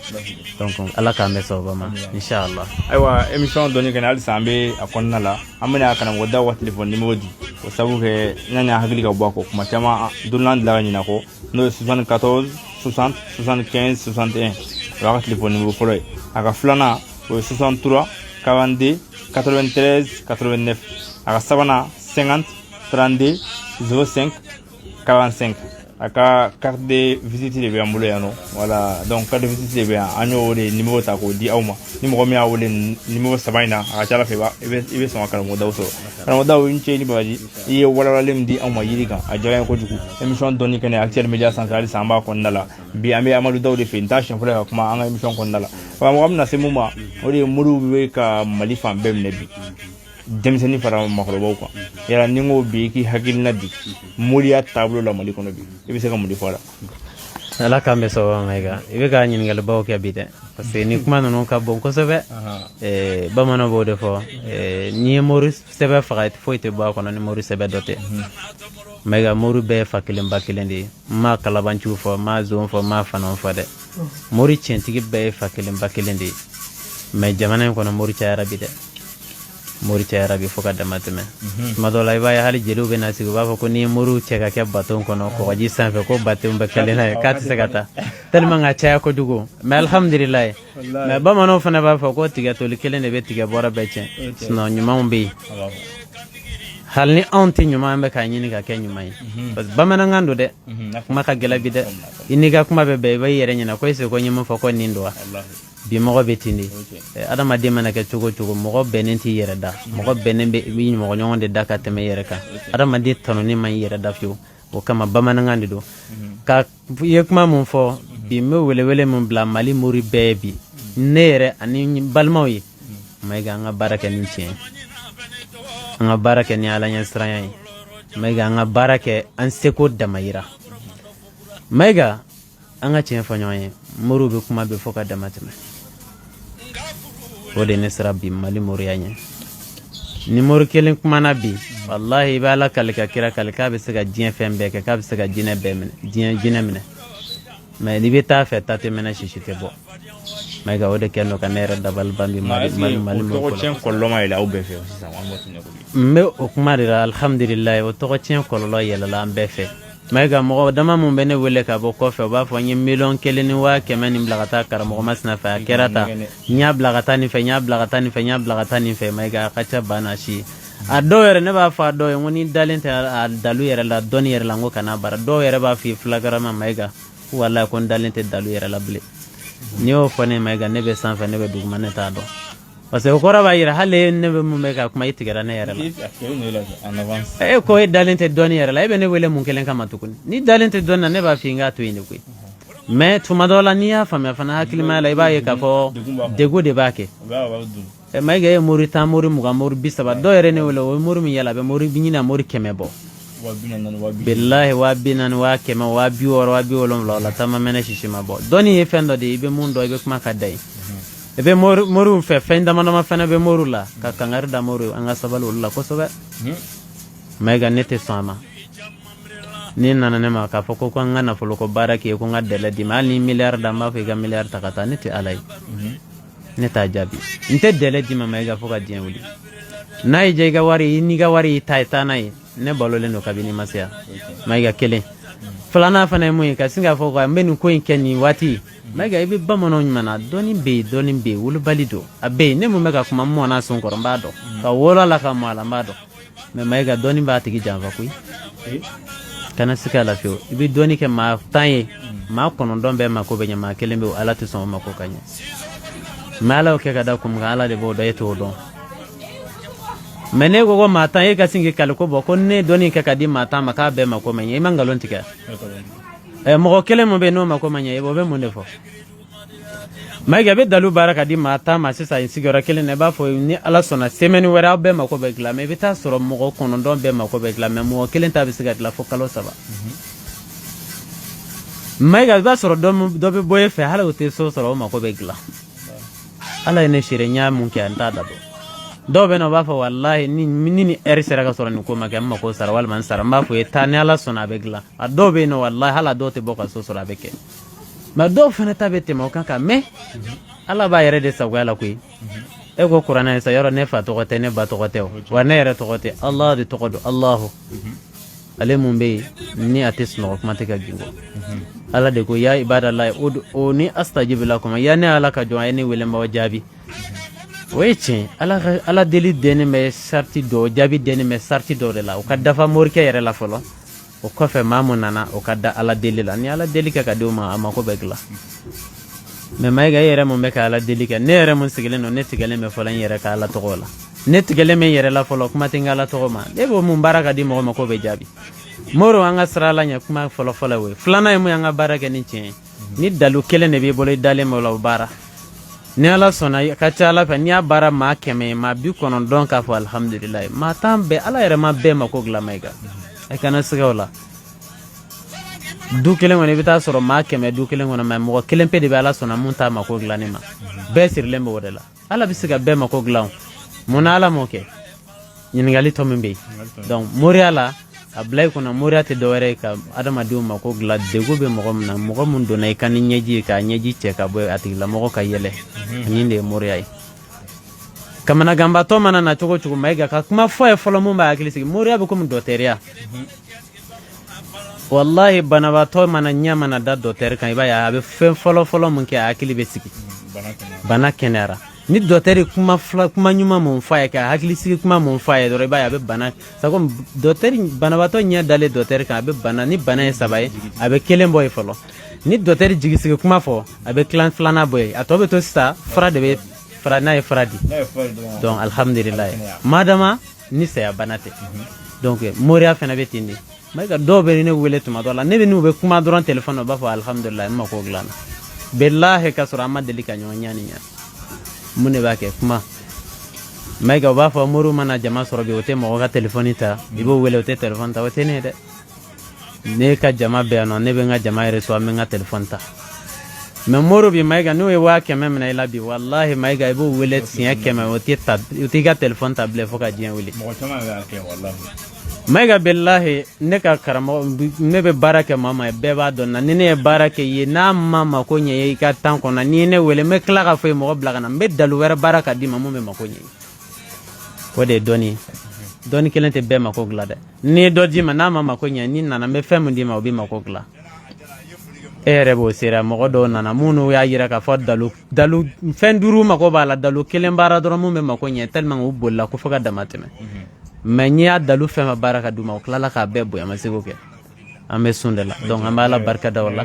donc Ala k'an bɛ sababa ma inchallah ayiwa émission dɔnni kɛnɛ halisa an bɛ a kɔnɔna la an bɛna karamɔgɔ da wa téléphone numéro di o sabu kɛ yanni an hakili ka bɔ a kɔ kuma caman don n'an dilara ɲina kɔ n'o ye 74 60 75 61 o y'a ka téléphone numéro fɔlɔ ye a ka filanan o ye 63 42 93 89 a ka sabanan 50 32 05 45 a ka carte de visite de bɛ an bolo yan nɔ voilà donc carte de visite de bɛ yan an y'o de numéro ta k'o di aw ma ni mɔgɔ min y'a wele numéro 3 in na a ka ca Ala fɛ i bɛ sɔn ka karamɔgɔ Dawu sɔrɔ karamɔgɔ Dawu i ni ce i ni baraji i ye walawalalen min di anw ma yiri kan a diyara n ye kojugu émission dɔnni kɛnɛ Actuel Media sanfɛ halisa an b'a kɔnɔna la bi an bɛ Amadu Dawu de fɛ n t'a siɲɛ fɔlɔ ka kuma an ka émission kɔnɔna la karamɔgɔ an bɛna se mun ma o de ye Modibo bɛ ka Mali fan bɛɛ minɛ bi denmisɛnnin fara makɔrɔbaw kan yala ni n ko bi i k'i hakilina di moriya taabolo la Mali kɔnɔ bi i bɛ se ka mun de fɔ a la Ala k'an bɛ sababa Maïga i bɛ ka ɲininkalibaw kɛ bi dɛ parce que ni kuma ninnu ka bon kosɛbɛ bamananw b'o de fɔ n'i ye mori sɛbɛ faga foyi tɛ bɔ a kɔnɔ ni mori sɛbɛ dɔ tɛ Maïga mori bɛɛ ye fa kelen ba kelen de ye n ma kalabanciw fɔ n ma zon fɔ n ma fanaw fɔ dɛ mori tiɲɛtigi bɛɛ ye fa kelen ba kelen de ye mais jamana in kɔnɔ mori cayara bi dɛ mori cayara bi fo ka dama tɛmɛ tuma dɔ la i b'a ye hali jeliw bɛ na sigi u b'a fɔ ko n'i ye moriw cɛ ka kɛ bateau kɔnɔ kɔgɔji sanfɛ ko bateau bɛ kelen na ye k'a tɛ se ka taa tellement ka caya kojugu mais alhamdulilayi mais bamananw fana b'a fɔ ko tigɛ toli kelen de bɛ tigɛ bɔra bɛɛ tiɲɛ sinon ɲumanw bɛ yen hali ni anw tɛ ɲuman an bɛ k'a ɲini ka kɛ ɲuman ye parce que bamanankan don dɛ kuma ka gɛlɛn bi dɛ i n'i ka kuma bɛ bɛn i b'i yɛrɛ ɲɛna ko est-ce que ko n ye min fɔ ko nin don wa bi mɔgɔ bɛ ten de adamaden mana kɛ cogo cogo mɔgɔ bɛnnen t'i yɛrɛ da mɔgɔ bɛnnen bɛ i mɔgɔ ɲɔgɔn de da ka tɛmɛ i yɛrɛ kan adamaden tɔnɔni man i yɛrɛ da fiyewu o kama bamanankan de don ka i ye kuma mun fɔ bi n bɛ welewele min bila Mali mori bɛɛ ye bi ne yɛrɛ ani balimaw ye Maïga an ka baara kɛ ni tiɲɛ an ka baara kɛ ni Ala ɲɛsiranya ye Maïga an ka baara kɛ an seko damayira Maïga an ka tiɲɛ fɔ ɲɔgɔn ye moriw bɛ kuma bɛ fɔ ka dama tɛmɛ o de ne sera bi Mali moriya ɲɛ ni mori kelen kumana bi wallahi i bɛ Ala kali ka kira kali k'a bɛ se ka diɲɛ fɛn bɛɛ kɛ k'a bɛ se ka jinɛ bɛɛ minɛ jinɛ minɛ mais n'i bɛ taa fɛ taa tɛ mɛnɛ sisi tɛ bɔ Maïga o de kɛ n'o ka ne yɛrɛ dabali ban bi Mali tɔgɔ tiɲɛ kɔlɔlɔ ma yɛlɛ aw bɛɛ fɛ sisan n bɛ o kuma de la alhamdulilayi o tɔgɔ tiɲɛ kɔlɔlɔ yɛlɛla an bɛɛ fɛ Maïga mɔgɔ dama mun bɛ ne wele ka bɔ kɔfɛ u b'a fɔ n ye 1,1 ni 100,000 nin bila ka taa karamɔgɔ masina fɛ a kɛra ta n y'a bila ka taa nin fɛ n y'a bila ka taa nin fɛ n y'a bila ka taa nin fɛ Maïga a ka ca banna si a dɔw yɛrɛ ne b'a fɔ a dɔw ye n ko ni dalen tɛ a dalu yɛrɛ la dɔnni yɛrɛ la n ko kana bara dɔw yɛrɛ b'a fɔ i fulakarama Maïga ko walayi ko n dalen tɛ dalu yɛrɛ la bilen n'i y'o fɔ ne Maïga ne bɛ sanfɛ ne bɛ duguma ne t'a dɔn parce que o kɔrɔ b'a yira hali ne bɛ mun bɛ ka kuma i tigɛra ne yɛrɛ la e ko e dalen tɛ dɔnni yɛrɛ la e bɛ ne wele mun kelen kama tuguni ni dalen tɛ dɔnni na ne b'a fɔ i k'a to yen de koyi mais tuma dɔw la n'i y'a faamuya fana hakilimaya la i b'a ye k'a fɔ degun de b'a kɛ Maïga ye mori 10 mori 20 mori 30 dɔw yɛrɛ ne wele o ye mori min yala a bɛ mori ɲina mori 100 bɔ billahi wa binan wa kema wa bi woro wa bi wolom la tama mena shishima bo doni e fendo de ibe mundo ibe kuma kadai ebe moru fe fenda manama fena be moru la ka kangar da moru anga sabalu la ko sobe mega nete sama ni nana ne ma ka foko ko ngana folo ko baraki ko ngadele di mali milliard da ma fe ga milliard takata nete alai neta jabi inte dele di ma mega foka dien wuli nay je ga wari ni ga wari taita nay ne bolole no kabini masia mega kele fulana fana mu ka singa foko mbenu ko inkeni wati mega ibe bamono nyana doni be wulu balido abe ne mu mega kuma mo na son koron bado ka wola la ka mala bado me mega doni ba tigi janva kuy kana sika la fio ibe doni ke ma tanye ma kono don be ma ko be nyama kelembe ala to son ma ko kanya mala o ke kada kum ala de bo do yeto don mene go ma tanye ka singi kala ko bo ko ne doni ke kadi ma ta ma ka be ma ko menye mangalon tika mo kele mo be no ma ko manya e bo be mo defo mai gabe dalu baraka di mata ma sisa insigora kele ne ba fo ni ala sona semeni wera be ma ko be glame be ta soro mo ko non don be ma ko be glame mo kele ta be siga la fo kalo saba mai gabe ba soro do be boye fe hala o te so soro ma ko be gla ala ne shire nya mun ke anta da do be no ba fo wallahi ni eri sera ka soro ni ko ma ke ma ko sara wal man sara ma fo e ta ne ala sona be gla a do be no wallahi hala do te boka so soro be ke ma do fana tabete ma kan ka me ala ba yere de sawala kuy e go qur'ana sa yoro ne fa to gote ne ba to gote wa ne yere to gote allah de to godo allah ale mun be ni atis no kuma te ka gingo ala de ko ya ibadallah o ni astajib lakum ya ne ala ka jo ayni wele ma wajabi weche ala deli deni me sarti do jabi deni me sarti do de la o ka dafa morke yere la folo o kofe mamu nana o kadda ala deli la ni ala deli ka do ma amako begla me may ga yere mo me ka ala deli ka ne yere mo sigele no ne tigele me folan yere ka ala togola ne tigele me yere la folo kuma tingala togoma debo mo baraka di mo ko be jabi moro anga srala nya kuma folo we flana mo anga baraka ni chen ni dalu kele ne be bolo dale mo la bara ni ala sona ka cha ala fa ni bara ma keme ma bi kono don ka fo alhamdulillah ma tambe ala yere ma be ma ko gla mayga e kana sigawla du kelen woni bita soro ma keme du kelen wona ma mo kelen pe de bala sona munta ma ko glanima be sir lembe wodela ala bisiga be ma ko glan mona ala moke nyin ngali to mbe donc moriala ablay ko na moriate do were ka adama diu ma ko gla de go be mo mun do nay kan nyeji ka nyeji che ka boy atigla mo ko kayele nyinde moriay kamana gamba to mana na chogo chogo maiga ka kuma fo e folo mumba akilisi moria be ko mun doteria wallahi banaba to mana nyama na da doter kan iba ya be fen folo mun ke akili be siki bana kenera ni doteri kuma nyuma mun fa ya ka akili siki kuma mun fa ya do iba ya be bana sako doteri banaba to nya dale doter kan be bana ni bana e sabaye abe kelen boy folo ni doteri jigi siki kuma fo abe clan flana boy atobe to sta fra de be frana e fradi donc alhamdulillah madama ni se ya banate donc moria fena betindi maiga dobe ne wele tuma dola ne be nu be kuma doron telephone ba fa alhamdulillah ma ko glana billahi kasura ma delika nyonyani nya mune ba ke kuma maiga ba fa muru mana jama soro be wote mo ga telephone ta ibo wele wote telephone ta wote ne de ne ka jama be no ne be nga jama ere so amenga telephone ta me moro bi maiga no e wa ke memna ila bi wallahi maiga ibo wele tiya ke me wote ta uti ga telephone ta ble foka dien wele mo chama ga ke wallahi maiga billahi ne ka karamo ne be baraka mama be ba don na ne baraka ye na mama ko nye ka tan ko na ni ne wele me kla ka fe mo blaga na be dalu wera baraka di mama me mako nye ko de doni kelente be mako glade ni do di ma na mama ko nye ni na me fem di ma obi mako gla ere bo sera mo do na munu ya yira ka fo dalu fen duru mako bala dalu kelen bara do mo me mako nye tellement o bolla ko foga damateme manya dalu fema baraka duma o klala ka bebo ya masego ke ambe sundela donc amala barka da wala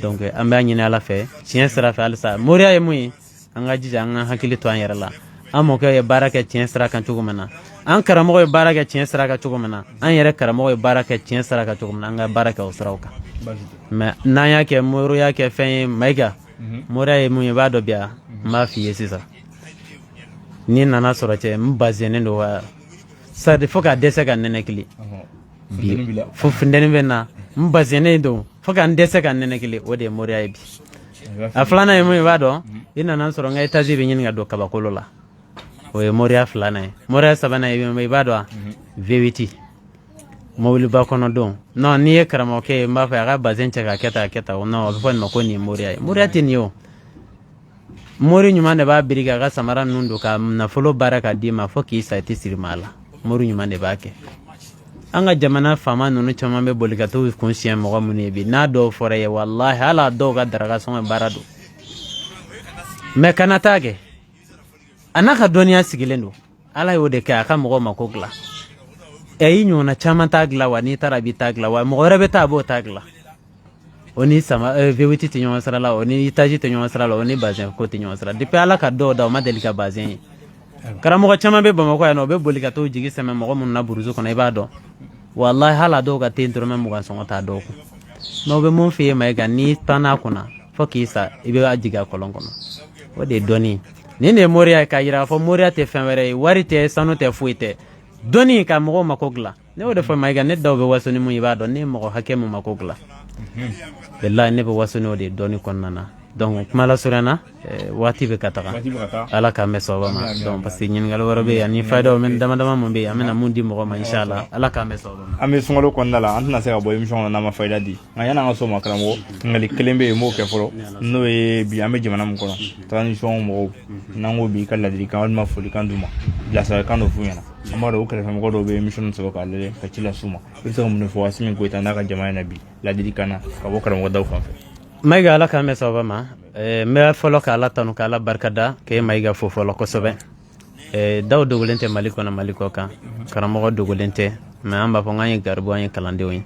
donc ambe anyina ala fe chien sera fe alsa moria e muy anga jija anga hakili to anyera la amo ke e baraka chien sera kan tugo mana an karamo e baraka chien sera ka tugo mana an yere karamo e baraka chien sera ka tugo mana anga baraka o srauka me nanya ke moria ke fe maiga moria e muy ba do bia ma fi yesisa ni nana soro che mbazene ndo wa sa de foka dese kan nene kili bi fo fundeni bena mbazene do fo kan dese kan nene kile o de moriya bi aflana yemo ibado ina nan soro ngai taji be nyin ngado kabakolo la o e moriya flana moriya sabana yemo ibado V8 mawli ba kono don no ni e karamo ke mba fa ga bazen cheka keta no fo no ko ni moriya tin yo mori nyuma ne ba biriga ga samara nundo ka na folo baraka dima fo ki sa ti sirmala mori nyuma ne ba ke anga jamana fama nunu chama be bolika to conscient mo mun bi na do fore wallahi ala do ga daraga so barado me kanata ge anaka doniya sigilendo ala yode ka aka mo makogla e nyona chama tagla wani tarabi tagla wa mo rebe tabo tagla oni sama V8 tinyo sara la oni taji tinyo sara la oni bazin ko tinyo sara depuis ala ka do da ma delika bazin karamo ko chama be bamako ya no be bolika to jigi sema mo mun na buruzo kono ibado wallahi hala do ga tentro me mo ga songo ta do ko no be mon fiye mai ga ni tana kuna fokisa ibe ajiga kolongono o de doni ni ne moria ka yira fo moria te fenwere wari te sanu te fuite doni ka mo makogla ne o de fo mai ga ne do be wasoni mu ibado ne mo hakemu makogla billahi ne be wasoni o de doni konnana donc mala surana wati be kataka ala ka meso ba ma donc parce que nyin ngal waro be ani fayda men dama mo be amena mundi mo ma inshallah ala ka meso ba ame sungalo konnala antna se ga boy mission na ma fayda di ngayana ngaso ma kramo ngali kelembe mo ke foro no e bi ame jimana mo kono transition mo nango bi kala di kan ma foli kan duma la sa kan do funyana amaro ko refa mo do be mission so ka lele ka chila suma bisa mo fo asmin ko itana ka jama'a nabi la di kana ka bo kramo daw fa maiga ala ka meso ba ma me folo ka ala tanu ka ala barkada ke maiga fo folo ko sobe daw dogolente maliko na maliko kan karamo dogolente me amba fo ngani garbo an kalande wi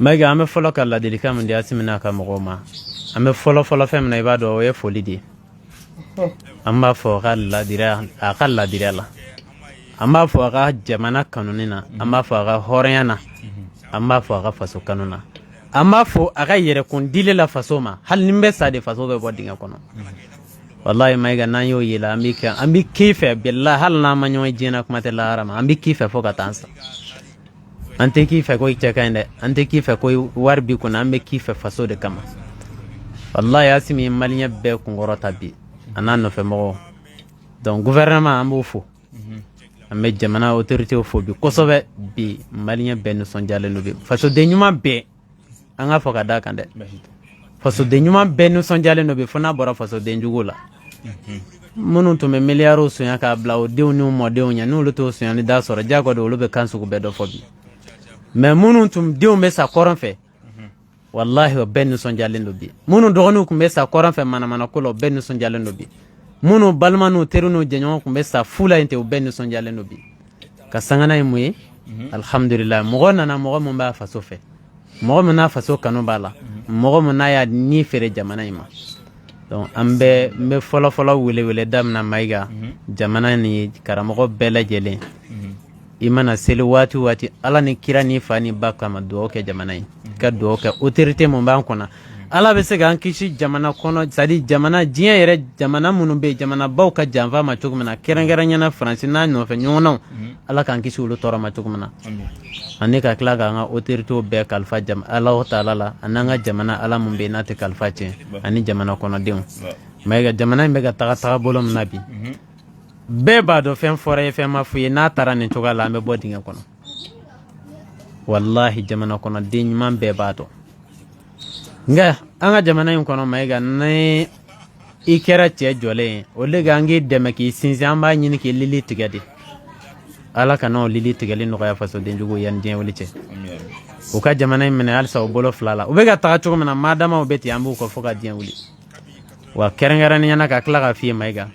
maiga ame folo ka la delika mun dia simina ka mo ma ame folo femna ibado o foli di amba fo galla dira akalla dira la amba fo ga jamana kanunina amba fo ga horeyana amba fo ga faso kanuna amma fo aga yere kun dile la faso ma hal nimbe sa de faso be bodinga kono wallahi maiga nan yo yela ambi kife billahi hal na manyo jina kuma te la harama ambi kife fo ka tansa ante kife ko ikcha kande ante kife ko warbi kuna ambi kife faso de kama wallahi asimi malinya be kun gorota bi anano fe mo donc gouvernement ambo fo ambe jamana autorité fo bi kosobe bi malinya be no sonjale no bi faso de nyuma be anga foka da kande faso de nyuma benu sonjale no be fona bora faso de njugula munu to me miliaro so yaka blawo de oni mo de onya no luto so yani da soro jago do lube kansu ko bedo fobi me munu tum de o mesa koronfe wallahi o benu sonjale no bi munu do onu ko mesa koronfe mana ko lo benu sonjale no bi munu balmanu teruno jenyo ko mesa fula inte o benu sonjale no bi ka sangana imuyi alhamdulillah mo gonna na mo ba faso fe mo na faso kanu bala mo na ya ni fere jamana ima donc ambe me folo wele damna maiga jamana ni karamo bela jele imana seli wati ala ni kira ni fani baka ma do ke jamana ka do ke autorité mo ban kona ala be se gan kishi jamana kono sadi jamana jiya yere jamana munu be jamana baw ka janfa ma tugmana kerengera na france na no fe nyono ala kan kishi lu tora ma tugmana ane ka kila ka nga autorité be kalfa jam Allah taala la ananga jamana ala mun be nate kalfa che ani jamana kono dem maiga jamana be ga taga bolom nabi be ba do fen fore fe ma fuye na tara ni toga la me bodinga kono wallahi jamana kono din man be ba do nga anga jamana yin kono maiga ne ikera che jole o le gangi deme ki sinzi amba nyini ki lili tigadi ala kana lili tigali no ya faso den jugo yan den wolice o ka jamana min al sa bolo flala o be ga ta to mena madama o beti ambu ko foka den woli wa kerengara ni yana ka kla ga fi maiga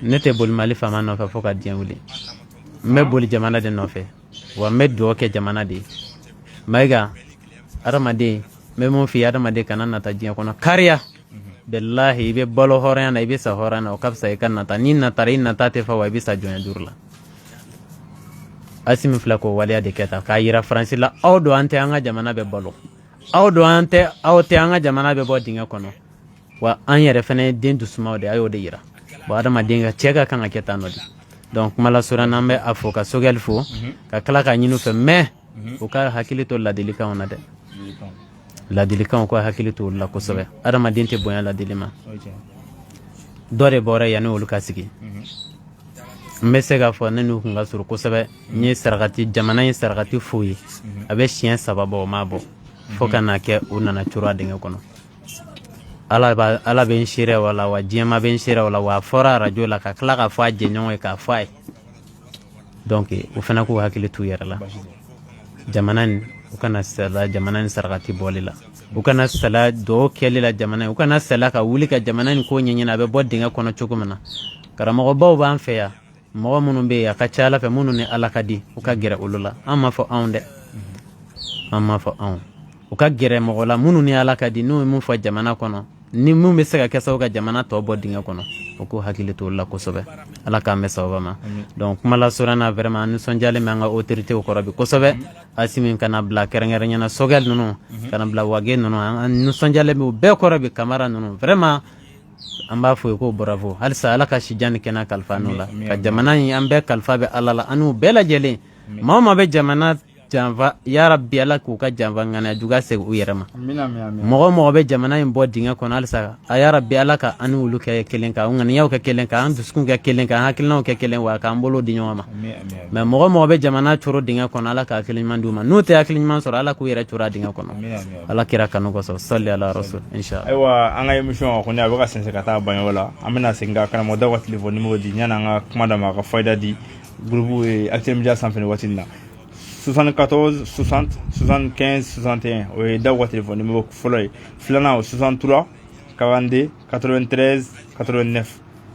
nete bol mali fama no fa foka den woli me bol jamana de no fe wa me do ke jamana de maiga aramade me mo fi aramade kana nata den kono kariya billahi be bolo horana ibe sa horana o kapsa e kana ta ni na tarin na tate fa wa ibe sa jonya durla asimi flako waliya de keta ka yira france la awdo ante anga jamana be bolo awdo ante awte anga jamana be bodinga kono wa an yere fene den dusma de ayo de yira ba adama denga cheka kan aketa no di donc mala sura nambe afo ka sogel fo ka kala ka nyinu fe mais o ka hakili to ladilikan na de ladilikan ko hakili to la ko sobe adama dinte bonya ladilima dore bore yani olu ka sigi mesega fo nanu kunga suru ko sobe ni sargati jamana ni sargati fuyi abe chien sababo mabo fo kana ke unana chura dinga kono ala ben shire wala wa jema ben shire wala wa fora radio la ka kala ka fa je nyon ka fa donc o fana ko hakili tu yara la jamanan o kana sala jamanan sargati bolila o kana sala do kelila jamanan o kana sala ka wuli ka jamanan ko nyenya be bodinga kono chukumana karamo baw ban fe ya mo munun be ya ka chala fe munun ne ala kadi o ka gere ulula amma fo awnde amma fo awn o ka gere mo la munun ne ala kadi no mun fo jamana kono ni mun be se ka kesa o ka jamana to bodinga kono o ko hakili to la ko sobe ala ka mesa o ma donc mala surana vraiment nous son jale manga autorité ko rabi ko sobe asimin kana bla kerengere nyana sogel nono kana bla wage nono nous son jale be ko rabi camara nono vraiment amba fo ko bravo halsa ala ka shijani kena kalfanu la ka jamana yi ambe kalfa be ala la anu bela jele mama be jamana janva ya rabbi ala ku ka janva ngana juga se u yerama mo be jamana yi bo dinga kono halsa ya rabbi ala ka anu lu ke kelen ka ngani yaw ke kelen ka an duskun ke kelen ka hakilna ke kelen wa ka mbolo dinyo ma mais mo be jamana choro dinga kono ala ka kelen manduma no te akilin man soro ala ku yere chora dinga kono ala kira kanu ko so salli ala rasul inshallah aywa anga emission ko ne abaka sense kata banyo wala amina singa kana mo dawa telephone numéro di nyana nga kumada ma ka fayda di groupe Actuel Media Sanfé watina 74 60 75 61 o dawa telephone numéro folloy flana 63 42 93 89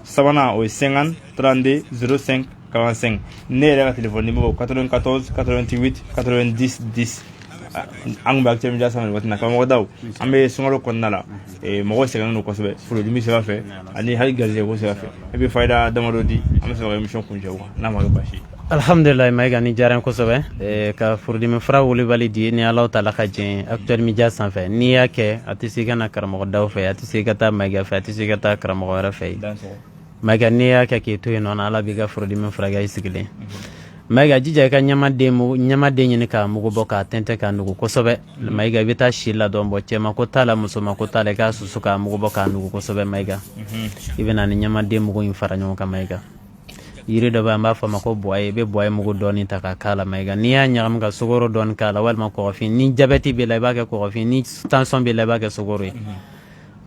sabana o 50 32 05 45 ne la téléphone numéro 94 88 90 10 ang Actuel Media Sanfé watina ka mo daw ambe sungalo konnala e mo se ngano ko sobe fulu dimi se fa ani hal garje ko se fa e be fayda damarodi am so émission kunje ko na ma bashi alhamdulillah may gani jaran ko sobe ka furdi mi fra wuli validi ni Allah taala khajin Actuel Media Sanfé ni yake atisi kana karamo daw fe atisi kata mega fe atisi kata karamo ra fe mega ni yake ke to non ala biga furdi mi fra ga isigile mega jija ka nyama de nyini ka mugo boka tente ka nugo ko sobe mega bita shilla don bo chema ko tala musoma ko tala ka susuka mugo boka nugo ko sobe mega ibena ni nyama de mugo infara nyon ka mega yiri do ba mba fa mako boye be boye mugo doni ta ka kala mega ni ya nyam ga sugoro don kala wal ma ko fi ni jabeti be la ba ka ko fi ni tension be la ba ka sugoro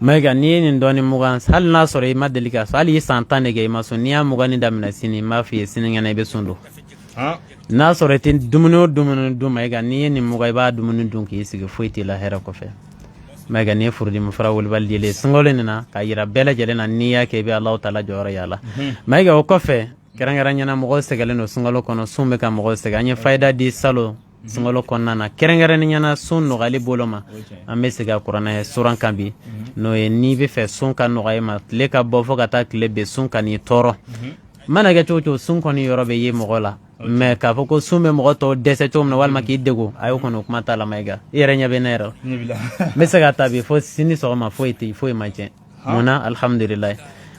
mega ni doni mugan hal na sore ma delika sali santane ge ma sunya mugani damna sini ma fi sini ngana be sundo na sore tin dumunu mega ni mugai ba dumunu dun ki sigi foiti la hera ko fe mega ni furdi mu fara wol baldi le singole na ka yira bela jele na niya ke be Allah taala jora yala mega o ko fe kerangara nyana mugo segale no singolo kono sumbe ka mugo seganye faida di salo singolo konna na kerangara nyana sun no gali boloma amme sega qur'ana suran kambi no e ni be fe sun kan no gayma le ka bo fo kata kle be sun kan ni toro mana ga chocho sun koni yorobe ye mugola me ka foko sume mo to dese tom no walma ki dego ayo kono kuma tala maiga yere nyabe nero me sega tabi fo sini so ma fo iti fo maje mona alhamdulillah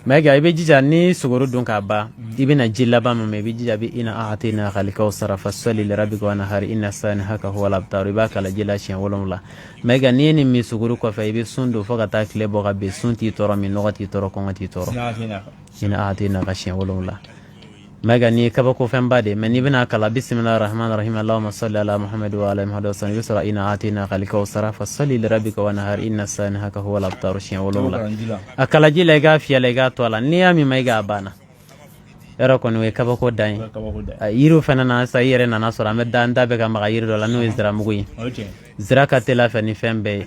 maiga ibe jija ni suguru dun ka ba ibina jilla ba me be jija bi ina atina khalika usrafa salli li rabbika wa nahari inna sanahaka huwa al-abtar baka la jila shin wolumla maiga ni mi suguru ko fa ibe sundu fo kata klebo ga be sunti toro mi nogati toro ko ngati toro ina atina ka shin wolumla mega ni kaba ko fembade men ibna kala bismillahir rahmanir rahim allahumma salli ala muhammad wa ala muhammad wa sallam yusra ina atina khalika usra fa salli li rabbika wa nahar inna sanahaka huwa al-abtar shin wolumla akala jile ga fiya le ga tola ni ami mega bana era ko no kaba ko dai yiru fanana sa yere na nasora me danda be ga ma yiru do la no izra mugi zira ka tela fa ni fembe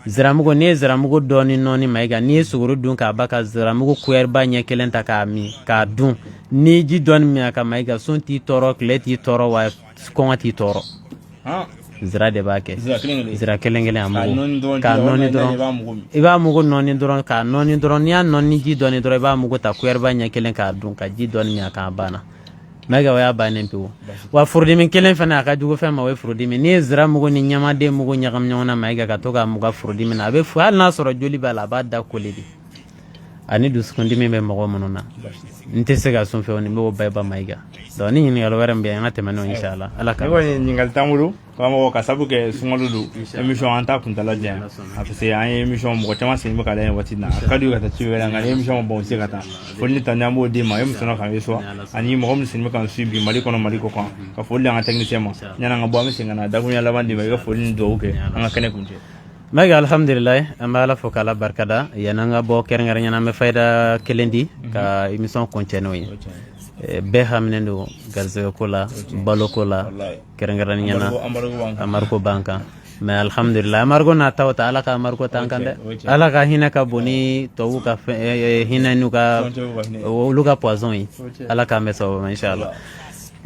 zira mugo ne zira mugo doni noni maiga ni suguru dun ka baka zira mugo kuer ba nye kelenta ka mi ka dun ni ji don mi aka maiga sun ti toro kleti toro wa konga ti toro zira de bake zira kelengele amugo ka noni doron iba mugo noni doron ka noni doron ya noni ji doni doron iba mugo ta kuer ba nye kelen ka dun ka ji don mi aka bana mega waya banen piwo wa furdi min kelen fana ka jugo fema we furdi min ni zira mugo ni nyama de mugo nyagam nyona mega ka toga mugo furdi min abe fu hal na soro joli bala ba da kolidi ani duskundi min be mugo mununa nte se ka sun fe woni bo bay ba maiga do ni ni alo wara mbiya ngate mano inshallah ala ka ko ni ngal tamuru ko mo ka sabu ke sungolu du emission anta kun tala jen afse an emission mo chama sin ba kala wati na kadu ka ta chiwela ngal emission bon se kata fonni tanya mo de ma yum sono kan yeso ani mo gom sin kan subi mali kono mali ko kan ka folli an technicien mo nyana ngabo mi singana da kunya labandi ba ga folli do ke an kane kunje maga alhamdulillah amala fo kala barkada yananga bo kerngara nyana me fayda kelendi ka emission continue be hamnendo garze kola balo kola kerngara nyana amarko banka mais alhamdulillah amargo na tawta ala ka amarko tankande ala ka hina ka boni to ka hina nuka luka poison yi ala ka meso inshallah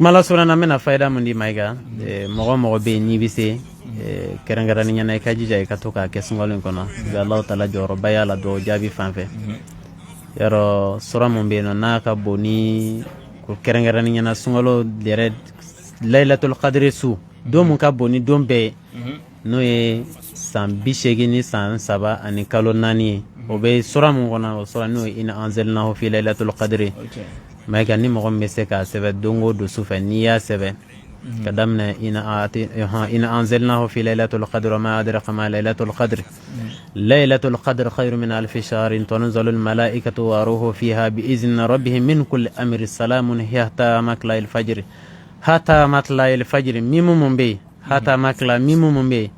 mala surana mena fayda mundi maiga mogo be ni bise kerengara ni nyana ka jija ka to ka kesngolin kono ga Allah taala joro bayala do jabi fanfe yaro sura mun be no naka boni ko kerengara ni nyana sungolo dere lailatul qadri su do mun ka boni don be no e san bishegini san saba ani kalo nani o be sura mun kono sura no ina anzalnahu fi lailatul qadri maiga ni mo me se ka sebe dongo do sufa niya sebe كدمنا إن أنزلناه في ليلة القدر وما أدرك ما ليلة القدر ليلة القدر خير من 1000 شهر تنزل الملائكة وروح فيها بإذن ربهم من كل أمر السلام هي حتى مطلع الفجر حتى مطلع الفجر ميمو مبي حتى مطلع ميمو مبي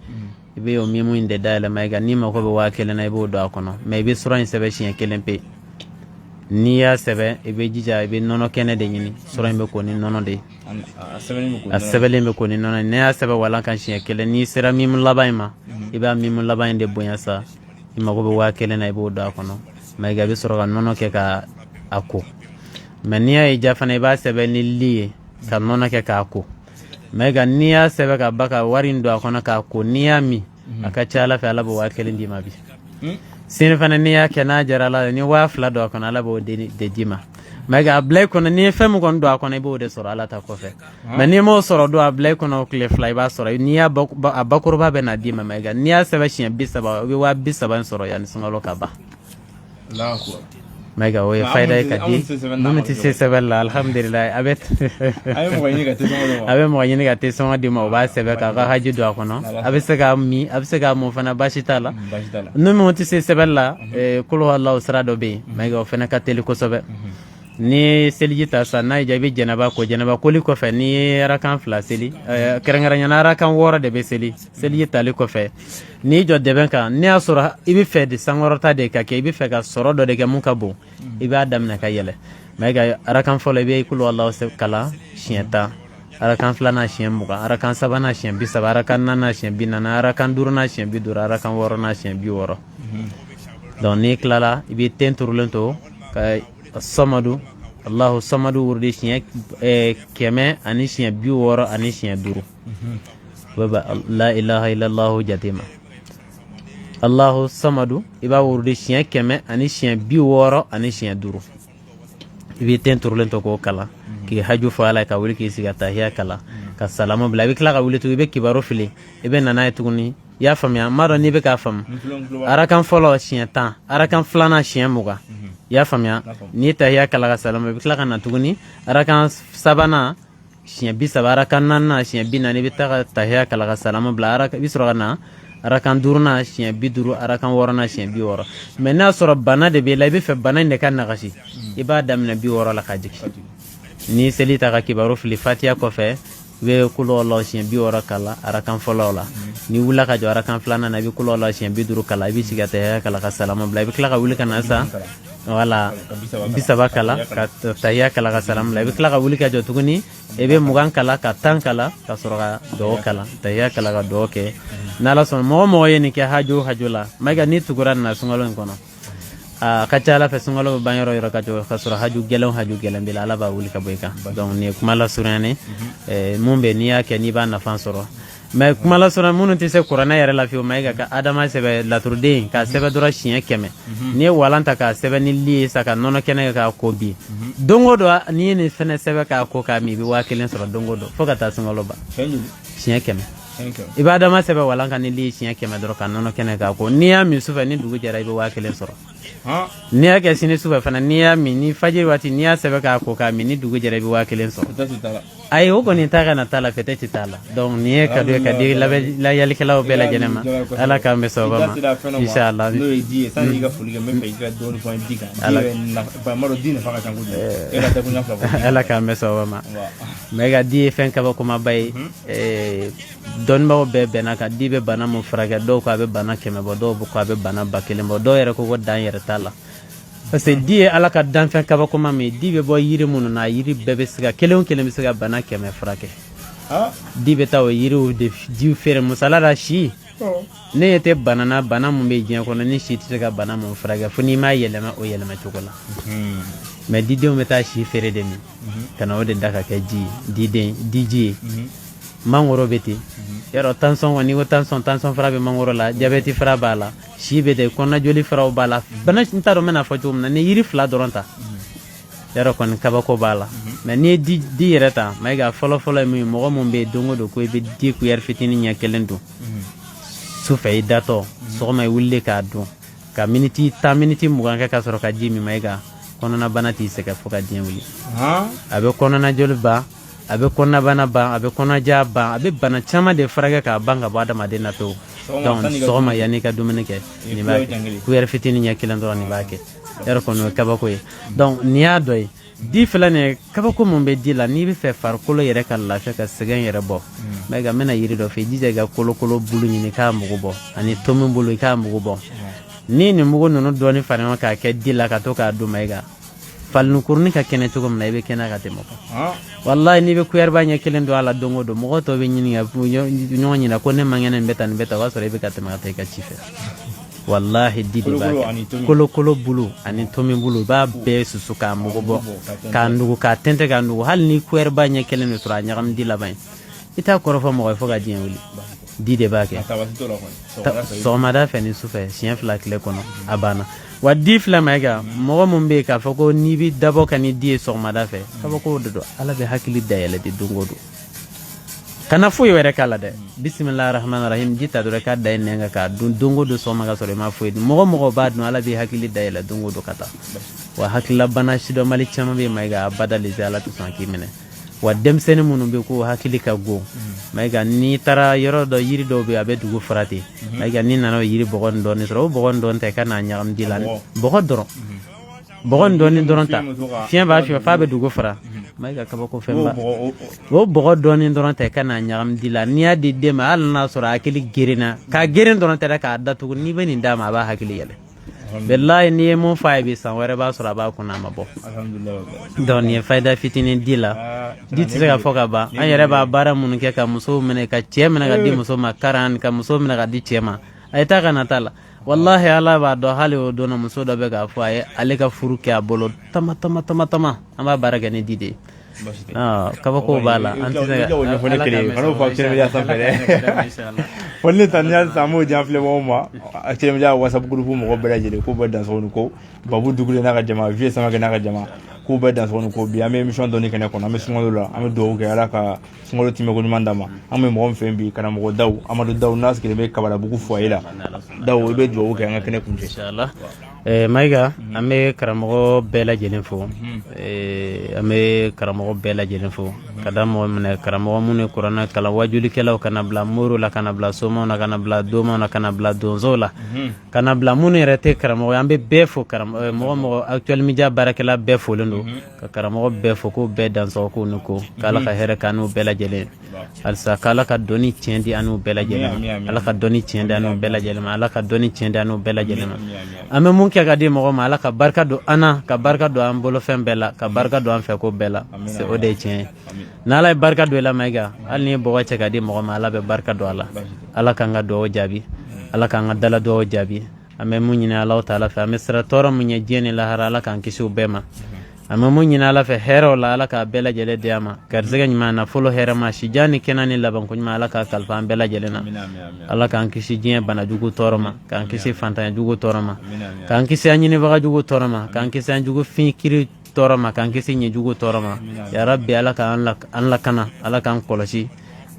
بيو ميمو إن دال ما يغني ما هو بواكلنا يبو داكنا ما يبي سورة سبعين كلام بي niya sebe ebe jija ebe nono kene de nyini sura mbe ko ni nono de asebele mbe ko ni nono niya sebe wala kan shiya kele ni sera mim labayma iba mim labayn de bonya sa ima ko be wa kele na ibo da kono may gabe sura nono ke ka ako men niya e jafana iba sebe ni liye ka nono ke ka ako may ga niya sebe ka baka warin do kono ka ako niya mi aka chala fa ala bo wa kele ndi mabi sin fana ni ya kana jarala ni wa fla do kono ala bo de jima maga blay kono ni fem kon do kono bo de soro ala ta ko fe mais ni mo soro do blay kono kle fly ba soro ni ya bakuru ba be na dima maga ni ya sebe chien bisaba we wa bisaba soro yani sungalo ka ba Allahu akbar maga we fayda ka di numiti se sebe la alhamdulillah abet abe mo yini ga te songa di mo ba sebe ka ga haji do kono abe se ga mi abe se ga mo fana bashitala numiti se sebe la kulu allah usrado be maga fana ka tele ko sobe ni selijita sa na jabi janaba ko li ko fe ni rakan fla seli kerengara nyana rakan wora de be selijita li ko fe ni jo de ben kan ni asura ibi fe de sangorota de ka ke ibi fe ka soro do de ke mun ka bo ibi adam na ka yele mega rakan fole be kulu allah se kala shienta arakan flana shien muga arakan sabana shien bi sabara kan nana shien bi nana arakan durna shien bi dura arakan woro na shien bi woro don ni klala ibi tenturulento ka samadu Allahu samadu wurdi shien keme ani shien bi woro ani shien duru baba la ilaha illa allah jatima Allahu samadu iba wurdi shien keme ani shien bi woro ani shien duru ibi tenturulento ko kala ki haju fala ka wuli ki siga tahiya kala ka salamu bla bi kala ka wuli tu be kibaro fili ibe nana tuguni ya famya maro ni be ka fam arakan folo shien tan arakan flana shien muga ya famya ni tahiya kala ka salamu bi kala kana tuguni arakan sabana shien bi sabara kan nana shien bi nani bi ta tahiya kala ka salamu bla araka bi surana arakan durna shien bi duru arakan worona shien bi woro mena soro bana de be la bi fe bana ne kan nagashi ibada min bi woro la kajiki ni selita ka kibaru fili fatiha ko fe we kulo lo shien bi woro kala arakan folola ni wula ka jo arakan flana na bi kulo lo shien bi duru kala bi sigata kala ka salama bla bi kala ka wuli kana sa wala bisaba kala ka tahiya kala ka salam la bi kala ka wuli ka jo tuguni ebe mugan kala ka tan kala ka soroga do kala tahiya kala ka do ke nala son mo yeni ke hajula maga ni tuguran na sungalo kono ka chala fe sungalo banyoro yoro ka jo ka sura haju gelon bila ala ba wuli ka boyka donc ni kuma la surane mumbe ni ya ke ni ba na fan soro mais kuma la sura munu ti se qur'ana yare la fi o maiga ka adama sebe la turde ka sebe dora chien keme ni walanta ka sebe ni li saka nono kene ka ko bi dongo do ni ni fene sebe ka ko ka mi bi wakilen sura dongo do foka ta sungalo ba chien keme ibada ma sebe walanka ni li chien keme doro ka nono kene ka ko ni ya mi sufa ni dugu jara bi wakilen sura n'i y'a kɛ sini sufɛ fana n'i y'a min ni fajiri waati n'i y'a sɛbɛn k'a ko k'a min ni dugu jɛra i bɛ 1000 sɔrɔ ayi o kɔni ta kana t'a la fɛtɛ tɛ t'a la donc nin ye cadeau ye ka di layalikɛlaw bɛɛ lajɛlen ma ala k'an bɛ sababa ma inchallah n'o ye di ye sanni i ka foli kɛ n bɛ fɛ i ka dɔɔni fɔ n di kan di nafa ka ca kojugu e ka tɛ ko ɲɛfila fɔ ala k'an bɛ sababa ma mais ka di ye fɛn kabakomaba ye dɔnnibagaw bɛɛ bɛnna ka di bɛ bana mun furakɛ dɔw ko a bɛ bana 100 bɔ dɔw ko a bɛ bana 1000 bɔ dɔw yɛrɛ ko dan yɛrɛ t'a la parce que di ye ala ka danfɛn kabakoma min di bɛ bɔ yiri minnu na yiri bɛɛ bɛ se ka kelen bɛ se ka bana 100 furakɛ di bɛ taa o yiriw de jiw feere musala la si ne ye tɛ bana na bana mun bɛ diɲɛ kɔnɔ ni si tɛ se ka bana mun furakɛ fo n'i m'a yɛlɛma o yɛlɛma cogo la mais didenw bɛ taa si feere de min ka na o de da ka kɛ diji ye mangoro bɛ ten yɔrɔ tension kɔni ko tension fara bɛ mangoro la diabète fara b'a la si bɛ ten kɔnɔnajoli faraw b'a la bana n t'a dɔn n bɛna fɔ cogo min na ni yiri 2 dɔrɔn ta yɔrɔ kɔni kabako b'a la mais n'i ye di yɛrɛ ta mayiga fɔlɔ ye min mɔgɔ mun bɛ yen don o don ko i bɛ di cuillère fitinin ɲɛ 1 dun sufɛ i datɔ sɔgɔma i wulilen k'a dun ka miniti 10 miniti 20 kɛ ka sɔrɔ ka ji min mayiga kɔnɔnabana t'i sɛgɛn fo ka diɲɛ wuli a bɛ kɔnɔnajoli ban a bɛ kɔnɔnabana ban a bɛ kɔnɔja ban a bɛ bana caman de furakɛ k'a ban ka bɔ adamaden na pewu donc sɔgɔma yanni ka dumuni kɛ nin b'a kɛ cuillère fitinin ɲɛ 1 dɔrɔn nin b'a kɛ yɔrɔ kɔni o ye kabako ye donc n'i y'a dɔn ye di filɛ nin ye kabako mun bɛ di la n'i bɛ fɛ farikolo yɛrɛ ka lafiya ka sɛgɛn yɛrɛ bɔ mayiga n bɛna yiri dɔ fɛ i jija i ka kolokolo bulu ɲini i k'a mugu bɔ ani tomi bulu i k'a mugu bɔ ni nin mugu ninnu dɔɔni fara ɲɔgɔn k'a kɛ di la ka to k'a dun mayiga falnukurunin ka kɛnɛ cogo min na i bɛ kɛnɛ ka tɛmɛ kan wallahi n'i bɛ cuillère ba ɲɛ 1 don a la don o don mɔgɔ tɔw bɛ ɲininka ɲɔgɔn ɲina ko ne man kɛnɛ nin bɛ tan nin bɛ tan o b'a sɔrɔ i bɛ ka tɛmɛ ka taa i ka ci fɛ wallahi di de b'a kɛ kolokolo bulu ani tomi bulu i b'a bɛɛ susu k'a mugu bɔ k'a nugu k'a tɛntɛn k'a nugu hali ni cuillère ba ɲɛ 1 de sɔrɔ a ɲagami di laban i t'a kɔrɔfɔ mɔgɔ ye fo ka diɲɛ wuli di de b'a kɛ sɔgɔmada fɛ ni sufɛ siɲɛ 2 tile kɔnɔ a banna wa di filɛ mayiga mɔgɔ mun bɛ yen k'a fɔ ko n'i bɛ dabɔ ka ni di ye sɔgɔmada fɛ kabako de don ala bɛ hakili dayɛlɛ de don o don kana foyi wɛrɛ k'a la dɛ bisimilahi rahmani rahim ji ta dɔrɔn k'a da ye nɛn kan k'a dun don o don sɔgɔma ka sɔrɔ i ma foyi dun mɔgɔ b'a dun ala bɛ hakili dayɛlɛ don o don ka taa wa hakililabana sidɔnbali caman bɛ yen mayiga a bada lese ala tɛ sɔn k'i minɛ wa denmisɛnnin minnu bɛ ko hakili ka go mayiga n'i taara yɔrɔ dɔ yiri dɔw bɛ a bɛ dugu fara ten mayiga n'i nana o yiri bɔgɔ nin dɔɔni sɔrɔ o bɔgɔ nin dɔɔni ta i ka n'a ɲagami di la bɔgɔ nin dɔɔni ta fiɲɛ b'a fiyɛ f'a bɛ dugu fara mayiga kabako fɛn ba o bɔgɔ dɔɔni dɔrɔn ta i ka n'a ɲagami di la n'i y'a di den ma hali n'a sɔrɔ a hakili gerenna k'a geren dɔrɔn tɛ dɛ k'a datugu n'i bɛ nin d'a ma a b'a hakili yɛlɛ billahi n'i ye mun f'a ye bi san wɛrɛ b'a sɔrɔ a b'a kunna a ma bɔ donc nin ye fayida fitinin di la di tɛ se ka fɔ ka ban an yɛrɛ b'a baara minnu kɛ ka musow minɛ ka cɛ minɛ ka di muso ma karan ka muso minɛ ka di cɛ ma a ye taa ka na t'a la wallahi ala b'a dɔn hali o donna muso dɔ bɛ k'a fɔ a ye ale ka furu kɛ a bolo tama an b'a baara kɛ ni di de ye kabako b'a la an tɛ se ka ɲɛfɔli kelen ye kan'o fɔ Academy Media sanfɛ dɛ foli ni taniya san m'o jan filɛbagaw ma Academy Media WhatsApp groupe mɔgɔ bɛɛ lajɛlen k'u bɛɛ dansɔgɔ ni ko Babu Dukure n'a ka jama Vieux Samake n'a ka jama k'u bɛɛ dansɔgɔ ni ko bi an bɛ émission dɔɔni kɛnɛ kɔnɔ an bɛ sunkalo la an bɛ dugawu kɛ ala ka sunkalo timɛko ɲuman d'a ma an bɛ mɔgɔ min fɛ bi karamɔgɔ Dawu Amadu Dawu n'a sigilen bɛ Kabalabugu foyer la Dawu i bɛ dugawu kɛ an ka kɛnɛ kuncɛ inchallah mayiga an bɛ karamɔgɔ bɛɛ lajɛlen fo an bɛ karamɔgɔ bɛɛ lajɛlen fo ka da mɔgɔ minɛ karamɔgɔ minnu ye kuranɛ kalan wajulikɛlaw kana bila moriw la kana bila somaw na kana bila domaw na kana bila donsow la kana bila minnu yɛrɛ tɛ karamɔgɔ an bɛ bɛɛ fo mɔgɔ Actuel Media baarakɛla bɛɛ folen don ka karamɔgɔ bɛɛ fo k'u bɛɛ dansɔgɔ k'u ni ko k'ala ka hɛrɛ k'an n'u bɛɛ lajɛlen halisa k'ala ka dɔnni tiɲɛ di an n'u bɛɛ lajɛlen ala ka dɔnni tiɲɛ di an n'u bɛɛ lajɛlen ala ka dɔnni tiɲɛ di an n'u bɛɛ lajɛlen an bɛ mun kɛ ka di mɔgɔ ma ala ka barika don an na ka barika don an bolofɛn bɛɛ la ka barika don an fɛ ko bɛɛ la c'est o de ye tiɲɛ ye n'ala ye barika don i la mayiga hali ni ye bɔgɔ cɛ ka di mɔgɔ ma ala bɛ barika don a la ala k'an ka dugawu jaabi ala k'an ka dala dugawu jaabi an bɛ mun ɲini ala taala fɛ an bɛ sira tɔɔrɔ mun ye diɲɛ ni lahara ala k'an kisi u bɛɛ ma an bɛ mun ɲini ala fɛ hɛrɛw la ala k'a bɛɛ lajɛlen di an ma garisɛgɛ ɲuman nafolo hɛrɛ ma sijan ni kɛnɛ ni labanko ɲuman ala k'a kalifa an bɛɛ lajɛlen na ala k'an kisi diɲɛ banajugu tɔɔrɔ ma k'an kisi fantanyajugu tɔɔrɔ ma k'an kisi an ɲinibagajugu tɔɔrɔ ma k'an kisi an jugu fin kiri tɔɔrɔ ma k'an kisi ɲɛjugu tɔɔrɔ ma ya rabbi ala k'an lakana ala k'an kɔlɔsi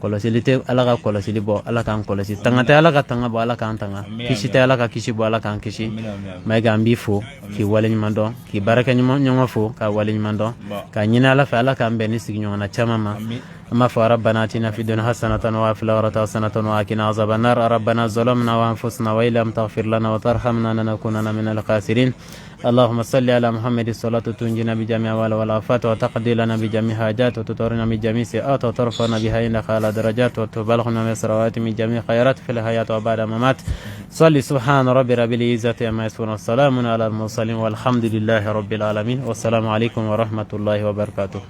kolosili te ala ka kolosili bo ala kan kolosi tanga te ala ka tanga bo ala kan tanga kisi te ala ka kisi bo ala kan kisi may ga mbi fo ki wale nyman don ki baraka nyama fo ka wale nyman don ka nyina ala fa ala kan be ni sigi nyona chama ma أما فربنا آتنا في الدنيا حسنة وفي الآخرة حسنة وقنا عذاب النار ربنا ظلمنا وأنفسنا وإن لم تغفر لنا وترحمنا لنكونن من الخاسرين اللهم صل على محمد الصلاة تنجينا بجميع والآفات وتقضي لنا بجميع حاجات وتطهرنا من جميع سيئات وترفعنا بها إنك على درجات وتبلغنا من الثروات من جميع خيرات في الحياة وبعد الممات صل سبحان رب العزة عما يصفون والسلام على المرسلين والحمد لله رب العالمين والسلام عليكم ورحمة الله وبركاته